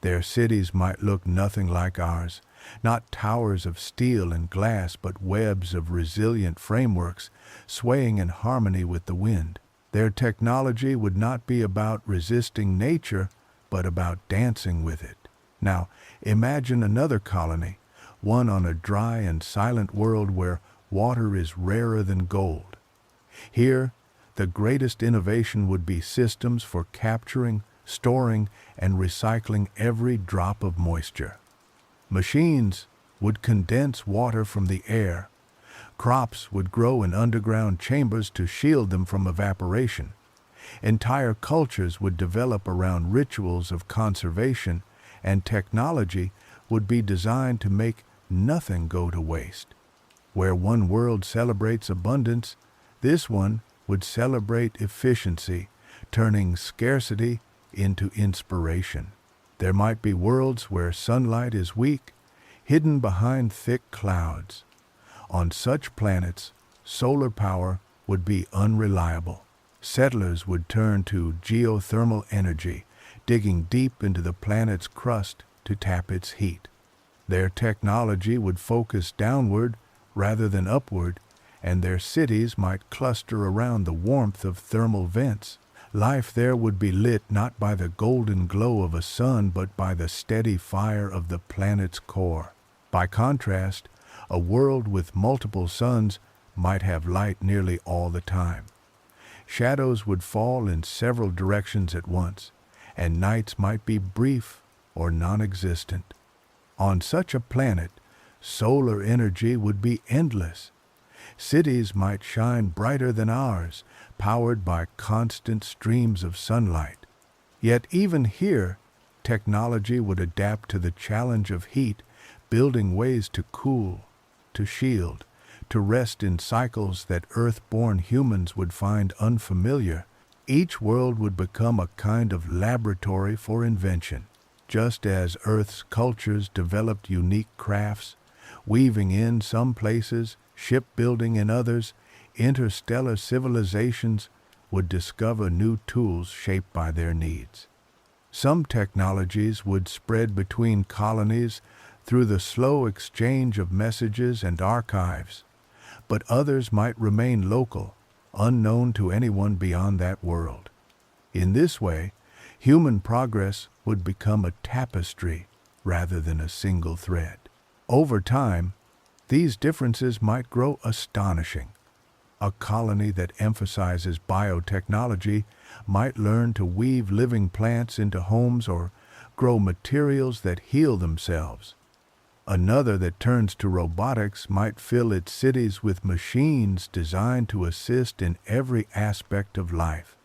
[SPEAKER 1] Their cities might look nothing like ours, not towers of steel and glass, but webs of resilient frameworks swaying in harmony with the wind. Their technology would not be about resisting nature, but about dancing with it. Now, imagine another colony, one on a dry and silent world where water is rarer than gold. Here, the greatest innovation would be systems for capturing, storing, and recycling every drop of moisture. Machines would condense water from the air. Crops would grow in underground chambers to shield them from evaporation. Entire cultures would develop around rituals of conservation, and technology would be designed to make nothing go to waste. Where one world celebrates abundance, this one would celebrate efficiency, turning scarcity into inspiration. There might be worlds where sunlight is weak, hidden behind thick clouds. On such planets, solar power would be unreliable. Settlers would turn to geothermal energy, digging deep into the planet's crust to tap its heat. Their technology would focus downward rather than upward, and their cities might cluster around the warmth of thermal vents. Life there would be lit not by the golden glow of a sun, but by the steady fire of the planet's core. By contrast, a world with multiple suns might have light nearly all the time. Shadows would fall in several directions at once, and nights might be brief or non-existent. On such a planet, solar energy would be endless. Cities might shine brighter than ours, powered by constant streams of sunlight. Yet even here, technology would adapt to the challenge of heat, building ways to cool, to shield, to rest in cycles that Earth-born humans would find unfamiliar. Each world would become a kind of laboratory for invention. Just as Earth's cultures developed unique crafts, weaving in some places, shipbuilding in others, interstellar civilizations would discover new tools shaped by their needs. Some technologies would spread between colonies through the slow exchange of messages and archives, but others might remain local, unknown to anyone beyond that world. In this way, human progress would become a tapestry rather than a single thread. Over time, these differences might grow astonishing. A colony that emphasizes biotechnology might learn to weave living plants into homes or grow materials that heal themselves. Another that turns to robotics might fill its cities with machines designed to assist in every aspect of life.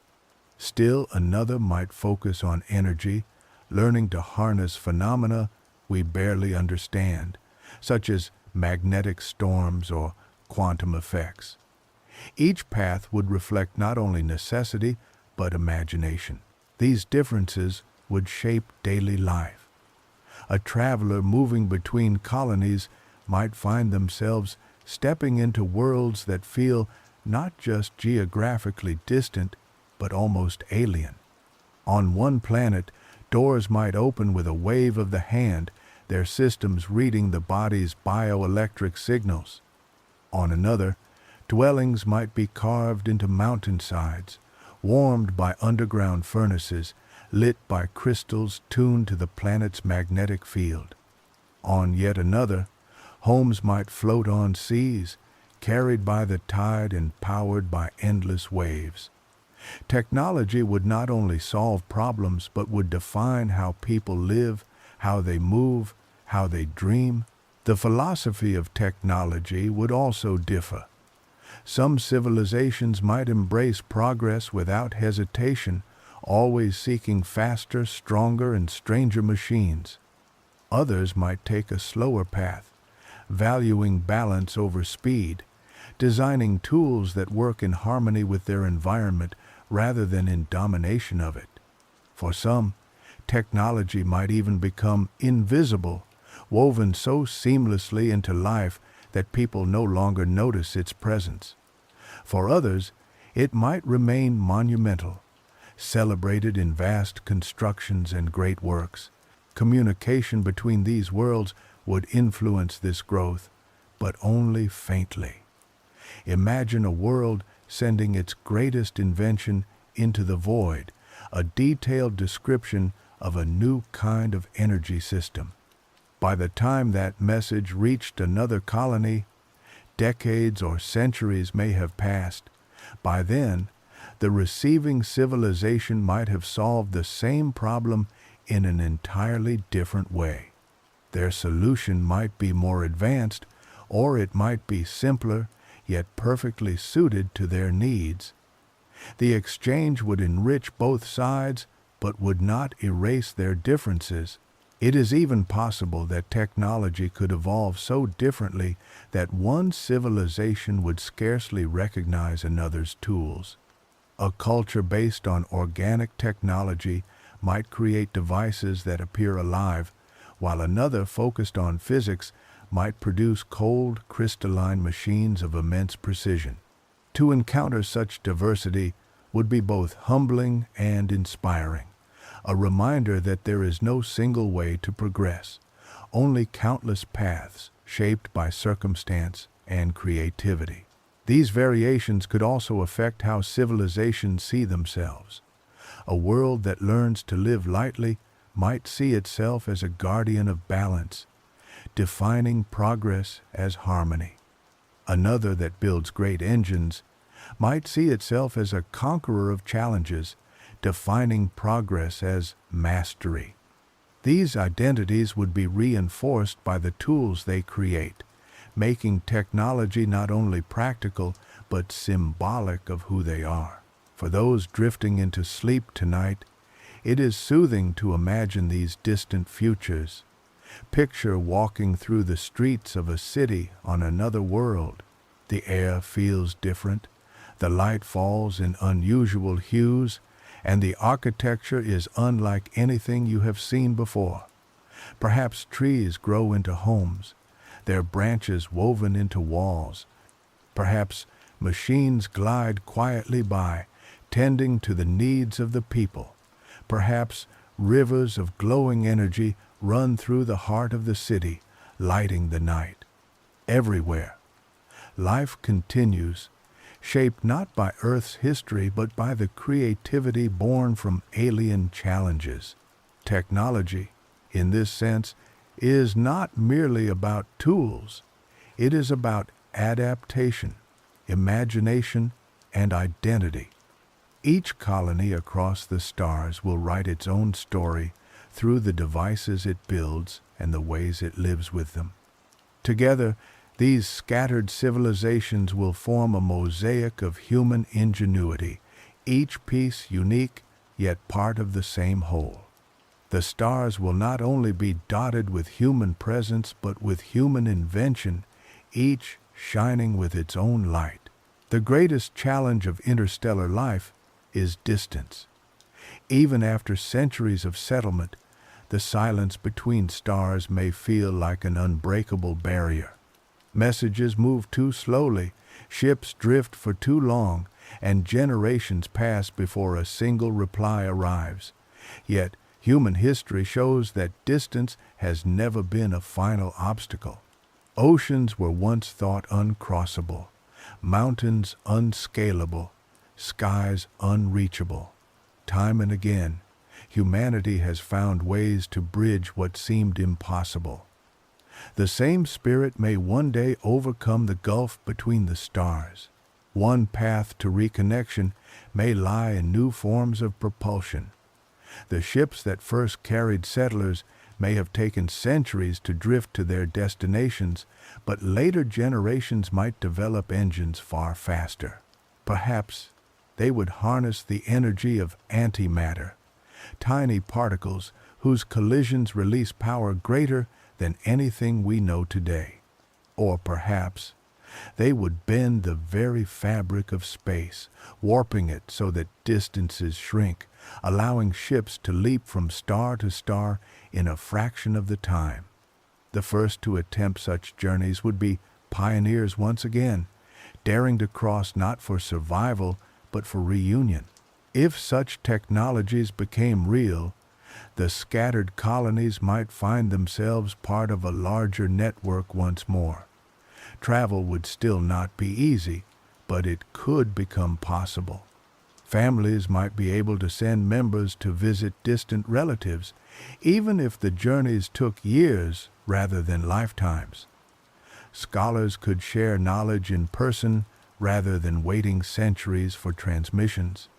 [SPEAKER 1] Still another might focus on energy, learning to harness phenomena we barely understand, such as magnetic storms or quantum effects. Each path would reflect not only necessity, but imagination. These differences would shape daily life. A traveler moving between colonies might find themselves stepping into worlds that feel not just geographically distant, but almost alien. On one planet, doors might open with a wave of the hand, their systems reading the body's bioelectric signals. On another, dwellings might be carved into mountainsides, warmed by underground furnaces, lit by crystals tuned to the planet's magnetic field. On yet another, homes might float on seas, carried by the tide and powered by endless waves. Technology would not only solve problems but would define how people live, how they move, how they dream. The philosophy of technology would also differ. Some civilizations might embrace progress without hesitation, always seeking faster, stronger, and stranger machines. Others might take a slower path, valuing balance over speed, designing tools that work in harmony with their environment rather than in domination of it. For some, technology might even become invisible, woven so seamlessly into life that people no longer notice its presence. For others, it might remain monumental, celebrated in vast constructions and great works. Communication between these worlds would influence this growth, but only faintly. Imagine a world sending its greatest invention into the void, a detailed description of a new kind of energy system. By the time that message reached another colony, decades or centuries may have passed. By then, the receiving civilization might have solved the same problem in an entirely different way. Their solution might be more advanced, or it might be simpler, yet perfectly suited to their needs. The exchange would enrich both sides, but would not erase their differences. It is even possible that technology could evolve so differently that one civilization would scarcely recognize another's tools. A culture based on organic technology might create devices that appear alive, while another focused on physics might produce cold, crystalline machines of immense precision. To encounter such diversity would be both humbling and inspiring, a reminder that there is no single way to progress, only countless paths shaped by circumstance and creativity. These variations could also affect how civilizations see themselves. A world that learns to live lightly might see itself as a guardian of balance, defining progress as harmony. Another that builds great engines might see itself as a conqueror of challenges, defining progress as mastery. These identities would be reinforced by the tools they create, making technology not only practical but symbolic of who they are. For those drifting into sleep tonight, it is soothing to imagine these distant futures. Picture walking through the streets of a city on another world. The air feels different, the light falls in unusual hues, and the architecture is unlike anything you have seen before. Perhaps trees grow into homes, their branches woven into walls. Perhaps machines glide quietly by, tending to the needs of the people. Perhaps rivers of glowing energy run through the heart of the city, lighting the night. Everywhere, life continues, shaped not by Earth's history but by the creativity born from alien challenges. Technology, in this sense, is not merely about tools. It is about adaptation, imagination, and identity. Each colony across the stars will write its own story through the devices it builds and the ways it lives with them. Together, these scattered civilizations will form a mosaic of human ingenuity, each piece unique, yet part of the same whole. The stars will not only be dotted with human presence, but with human invention, each shining with its own light. The greatest challenge of interstellar life is distance. Even after centuries of settlement, the silence between stars may feel like an unbreakable barrier. Messages move too slowly, ships drift for too long, and generations pass before a single reply arrives. Yet, human history shows that distance has never been a final obstacle. Oceans were once thought uncrossable, mountains unscalable, skies unreachable. Time and again, humanity has found ways to bridge what seemed impossible. The same spirit may one day overcome the gulf between the stars. One path to reconnection may lie in new forms of propulsion. The ships that first carried settlers may have taken centuries to drift to their destinations, but later generations might develop engines far faster. Perhaps they would harness the energy of antimatter, tiny particles whose collisions release power greater than anything we know today. Or perhaps they would bend the very fabric of space, warping it so that distances shrink, allowing ships to leap from star to star in a fraction of the time. The first to attempt such journeys would be pioneers once again, daring to cross not for survival but for reunion. If such technologies became real, the scattered colonies might find themselves part of a larger network once more. Travel would still not be easy, but it could become possible. Families might be able to send members to visit distant relatives, even if the journeys took years rather than lifetimes. Scholars could share knowledge in person rather than waiting centuries for transmissions.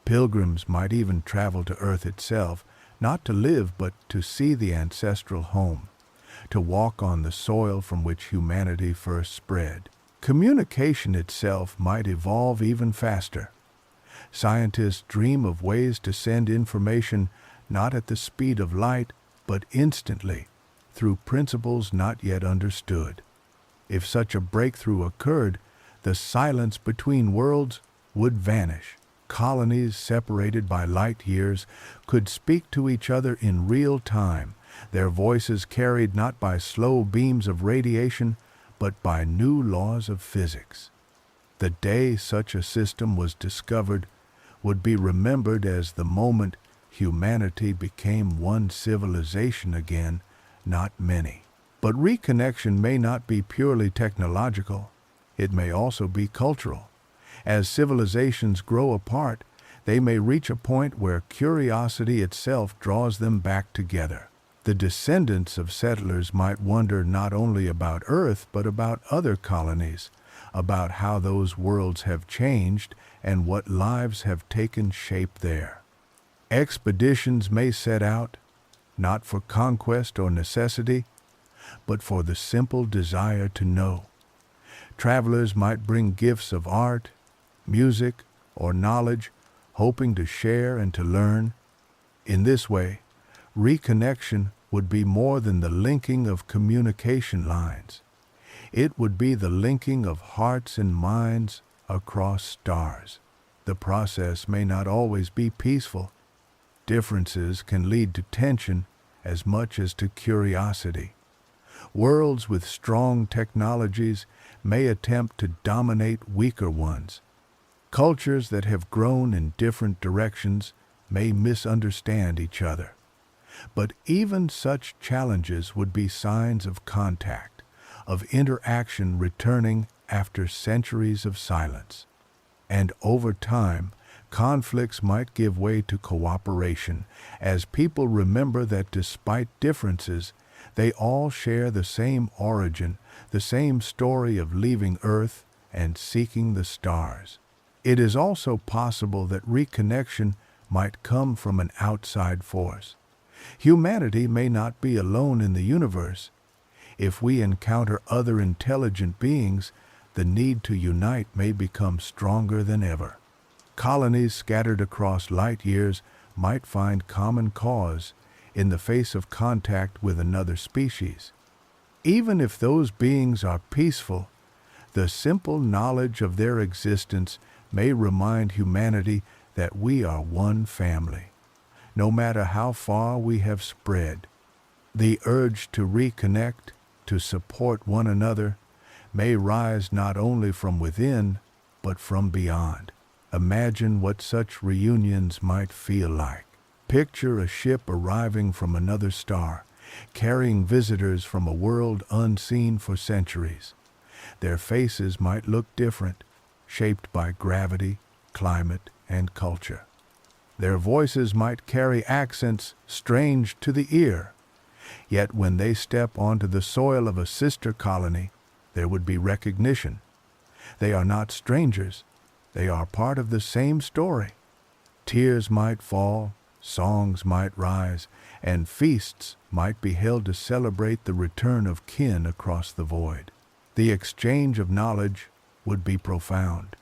[SPEAKER 1] Pilgrims might even travel to Earth itself, not to live but to see the ancestral home, to walk on the soil from which humanity first spread. Communication itself might evolve even faster. Scientists dream of ways to send information not at the speed of light, but instantly, through principles not yet understood. If such a breakthrough occurred, the silence between worlds would vanish. Colonies separated by light years could speak to each other in real time, their voices carried not by slow beams of radiation, but by new laws of physics. The day such a system was discovered would be remembered as the moment humanity became one civilization again, not many. But reconnection may not be purely technological. It may also be cultural. As civilizations grow apart, they may reach a point where curiosity itself draws them back together. The descendants of settlers might wonder not only about Earth, but about other colonies, about how those worlds have changed and what lives have taken shape there. Expeditions may set out, not for conquest or necessity, but for the simple desire to know. Travelers might bring gifts of art, music, or knowledge, hoping to share and to learn. In this way, reconnection would be more than the linking of communication lines. It would be the linking of hearts and minds across stars. The process may not always be peaceful. Differences can lead to tension as much as to curiosity. Worlds with strong technologies may attempt to dominate weaker ones. Cultures that have grown in different directions may misunderstand each other. But even such challenges would be signs of contact, of interaction returning after centuries of silence. And over time, conflicts might give way to cooperation, as people remember that despite differences, they all share the same origin, the same story of leaving Earth and seeking the stars. It is also possible that reconnection might come from an outside force. Humanity may not be alone in the universe. If we encounter other intelligent beings, the need to unite may become stronger than ever. Colonies scattered across light years might find common cause in the face of contact with another species. Even if those beings are peaceful, the simple knowledge of their existence may remind humanity that we are one family. No matter how far we have spread, the urge to reconnect, to support one another, may rise not only from within, but from beyond. Imagine what such reunions might feel like. Picture a ship arriving from another star, carrying visitors from a world unseen for centuries. Their faces might look different, shaped by gravity, climate, and culture. Their voices might carry accents strange to the ear. Yet when they step onto the soil of a sister colony, there would be recognition. They are not strangers. They are part of the same story. Tears might fall, songs might rise, and feasts might be held to celebrate the return of kin across the void. The exchange of knowledge would be profound.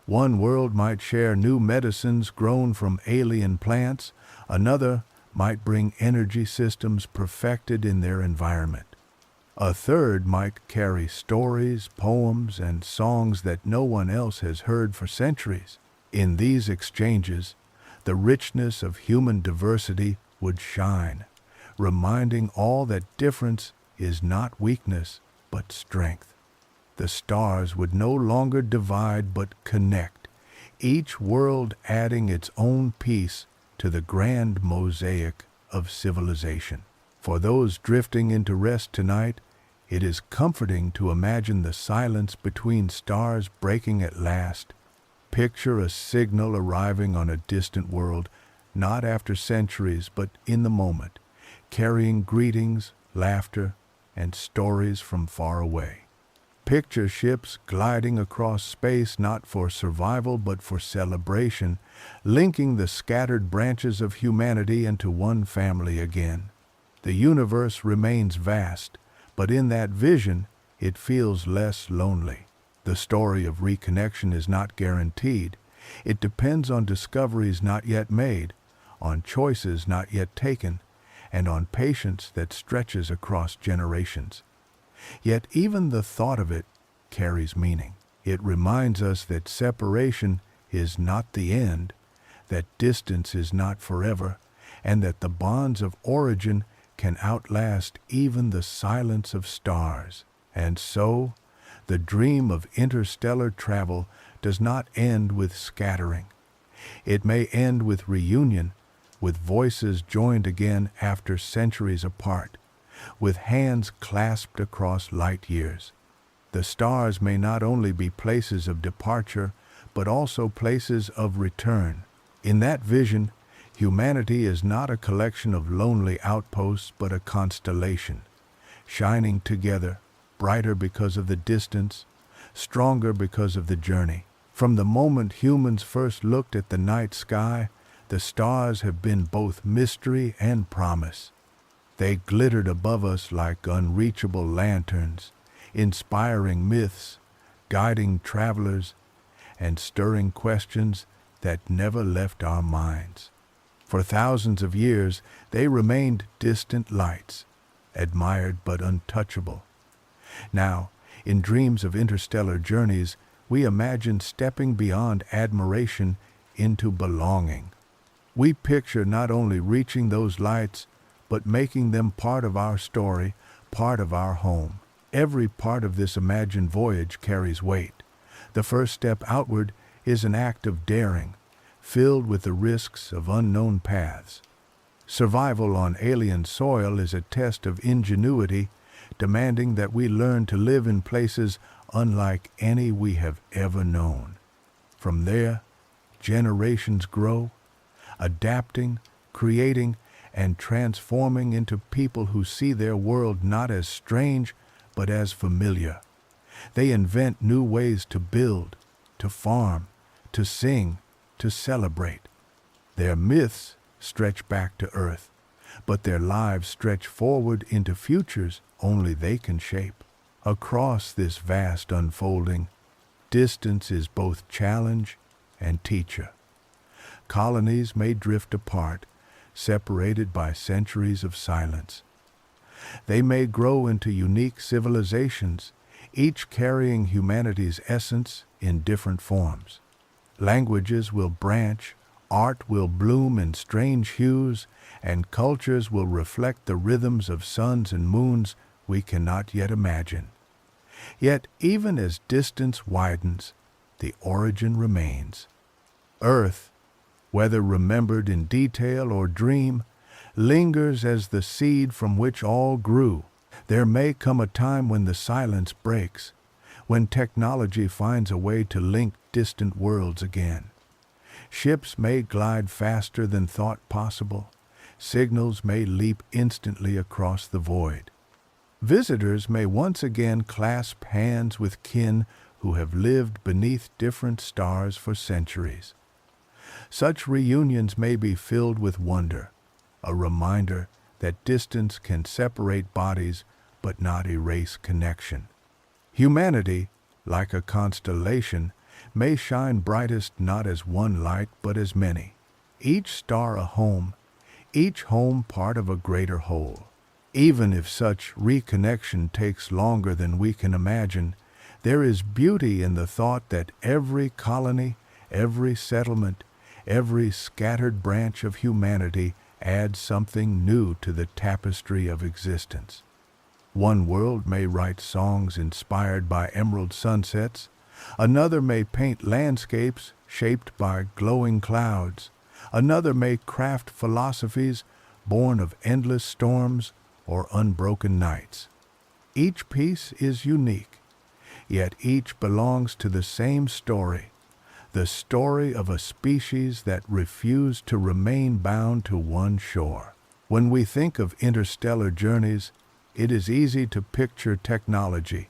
[SPEAKER 1] One world might share new medicines grown from alien plants, another might bring energy systems perfected in their environment. A third might carry stories, poems, and songs that no one else has heard for centuries. In these exchanges, the richness of human diversity would shine, reminding all that difference is not weakness, but strength. The stars would no longer divide but connect, each world adding its own piece to the grand mosaic of civilization. For those drifting into rest tonight, it is comforting to imagine the silence between stars breaking at last. Picture a signal arriving on a distant world, not after centuries, but in the moment, carrying greetings, laughter, and stories from far away. Picture ships gliding across space not for survival but for celebration, linking the scattered branches of humanity into one family again. The universe remains vast, but in that vision, it feels less lonely. The story of reconnection is not guaranteed. It depends on discoveries not yet made, on choices not yet taken, and on patience that stretches across generations. Yet even the thought of it carries meaning. It reminds us that separation is not the end, that distance is not forever, and that the bonds of origin can outlast even the silence of stars. And so, the dream of interstellar travel does not end with scattering. It may end with reunion, with voices joined again after centuries apart, with hands clasped across light years. The stars may not only be places of departure, but also places of return. In that vision, humanity is not a collection of lonely outposts, but a constellation, shining together, brighter because of the distance, stronger because of the journey. From the moment humans first looked at the night sky, the stars have been both mystery and promise. They glittered above us like unreachable lanterns, inspiring myths, guiding travelers, and stirring questions that never left our minds. For thousands of years, they remained distant lights, admired but untouchable. Now, in dreams of interstellar journeys, we imagine stepping beyond admiration into belonging. We picture not only reaching those lights, but making them part of our story, part of our home. Every part of this imagined voyage carries weight. The first step outward is an act of daring, filled with the risks of unknown paths. Survival on alien soil is a test of ingenuity, demanding that we learn to live in places unlike any we have ever known. From there, generations grow, adapting, creating, and transforming into people who see their world not as strange, but as familiar. They invent new ways to build, to farm, to sing, to celebrate. Their myths stretch back to Earth, but their lives stretch forward into futures only they can shape. Across this vast unfolding, distance is both challenge and teacher. Colonies may drift apart, separated by centuries of silence. They may grow into unique civilizations, each carrying humanity's essence in different forms. Languages will branch, art will bloom in strange hues, and cultures will reflect the rhythms of suns and moons we cannot yet imagine. Yet, even as distance widens, the origin remains. Earth, whether remembered in detail or dream, lingers as the seed from which all grew. There may come a time when the silence breaks, when technology finds a way to link distant worlds again. Ships may glide faster than thought possible. Signals may leap instantly across the void. Visitors may once again clasp hands with kin who have lived beneath different stars for centuries. Such reunions may be filled with wonder, a reminder that distance can separate bodies but not erase connection. Humanity, like a constellation, may shine brightest not as one light but as many, each star a home, each home part of a greater whole. Even if such reconnection takes longer than we can imagine, there is beauty in the thought that every colony, every settlement, every scattered branch of humanity adds something new to the tapestry of existence. One world may write songs inspired by emerald sunsets, another may paint landscapes shaped by glowing clouds, another may craft philosophies born of endless storms or unbroken nights. Each piece is unique, yet each belongs to the same story, the story of a species that refused to remain bound to one shore. When we think of interstellar journeys, it is easy to picture technology,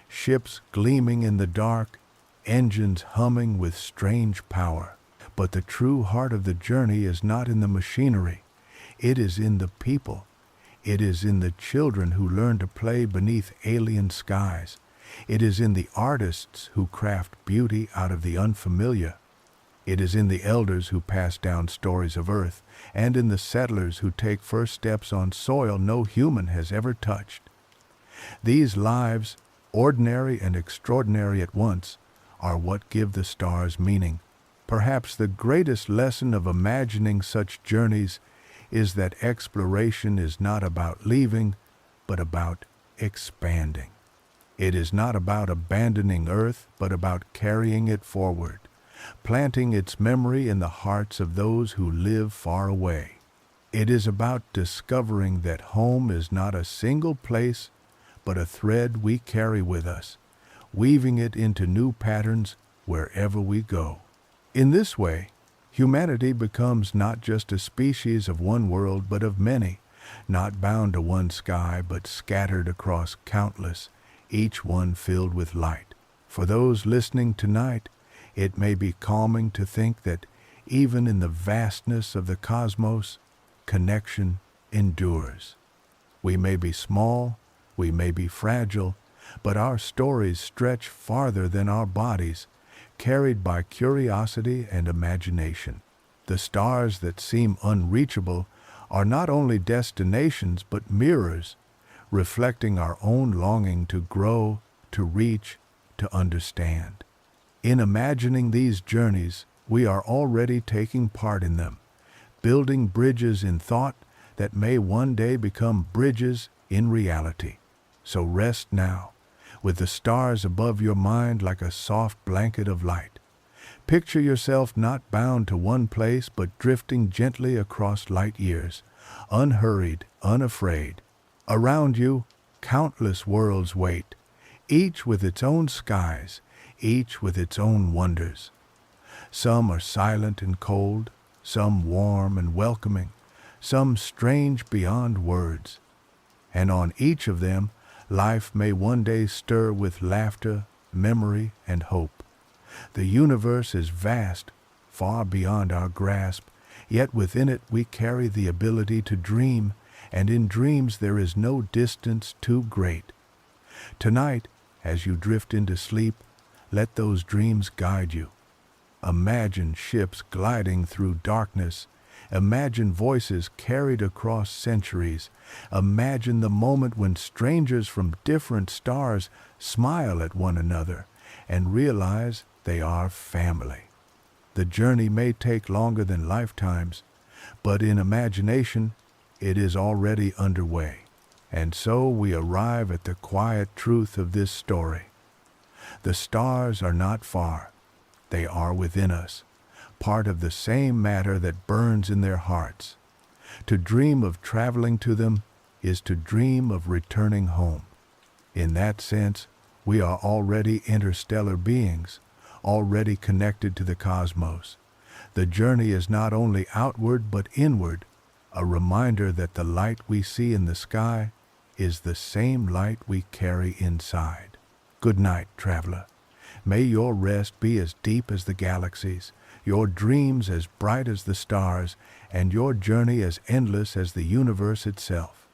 [SPEAKER 1] ships gleaming in the dark, engines humming with strange power. But the true heart of the journey is not in the machinery. It is in the people. It is in the children who learn to play beneath alien skies. It is in the artists who craft beauty out of the unfamiliar. It is in the elders who pass down stories of Earth, and in the settlers who take first steps on soil no human has ever touched. These lives, ordinary and extraordinary at once, are what give the stars meaning. Perhaps the greatest lesson of imagining such journeys is that exploration is not about leaving, but about expanding. It is not about abandoning Earth, but about carrying it forward, planting its memory in the hearts of those who live far away. It is about discovering that home is not a single place, but a thread we carry with us, weaving it into new patterns wherever we go. In this way, humanity becomes not just a species of one world but of many, not bound to one sky but scattered across countless, each one filled with light. For those listening tonight, it may be calming to think that even in the vastness of the cosmos, connection endures. We may be small, we may be fragile, but our stories stretch farther than our bodies, carried by curiosity and imagination. The stars that seem unreachable are not only destinations but mirrors, reflecting our own longing to grow, to reach, to understand. In imagining these journeys, we are already taking part in them, building bridges in thought that may one day become bridges in reality. So rest now, with the stars above your mind like a soft blanket of light. Picture yourself not bound to one place but drifting gently across light years, unhurried, unafraid. Around you, countless worlds wait, each with its own skies, each with its own wonders. Some are silent and cold, some warm and welcoming, some strange beyond words. And on each of them, life may one day stir with laughter, memory, and hope. The universe is vast, far beyond our grasp, yet within it we carry the ability to dream, and in dreams there is no distance too great. Tonight, as you drift into sleep, let those dreams guide you. Imagine ships gliding through darkness. Imagine voices carried across centuries. Imagine the moment when strangers from different stars smile at one another and realize they are family. The journey may take longer than lifetimes, but in imagination, it is already underway. And so we arrive at the quiet truth of this story. The stars are not far. They are within us, part of the same matter that burns in their hearts. To dream of traveling to them is to dream of returning home. In that sense, we are already interstellar beings, already connected to the cosmos. The journey is not only outward but inward, a reminder that the light we see in the sky is the same light we carry inside. Good night, traveler. May your rest be as deep as the galaxies, your dreams as bright as the stars, and your journey as endless as the universe itself.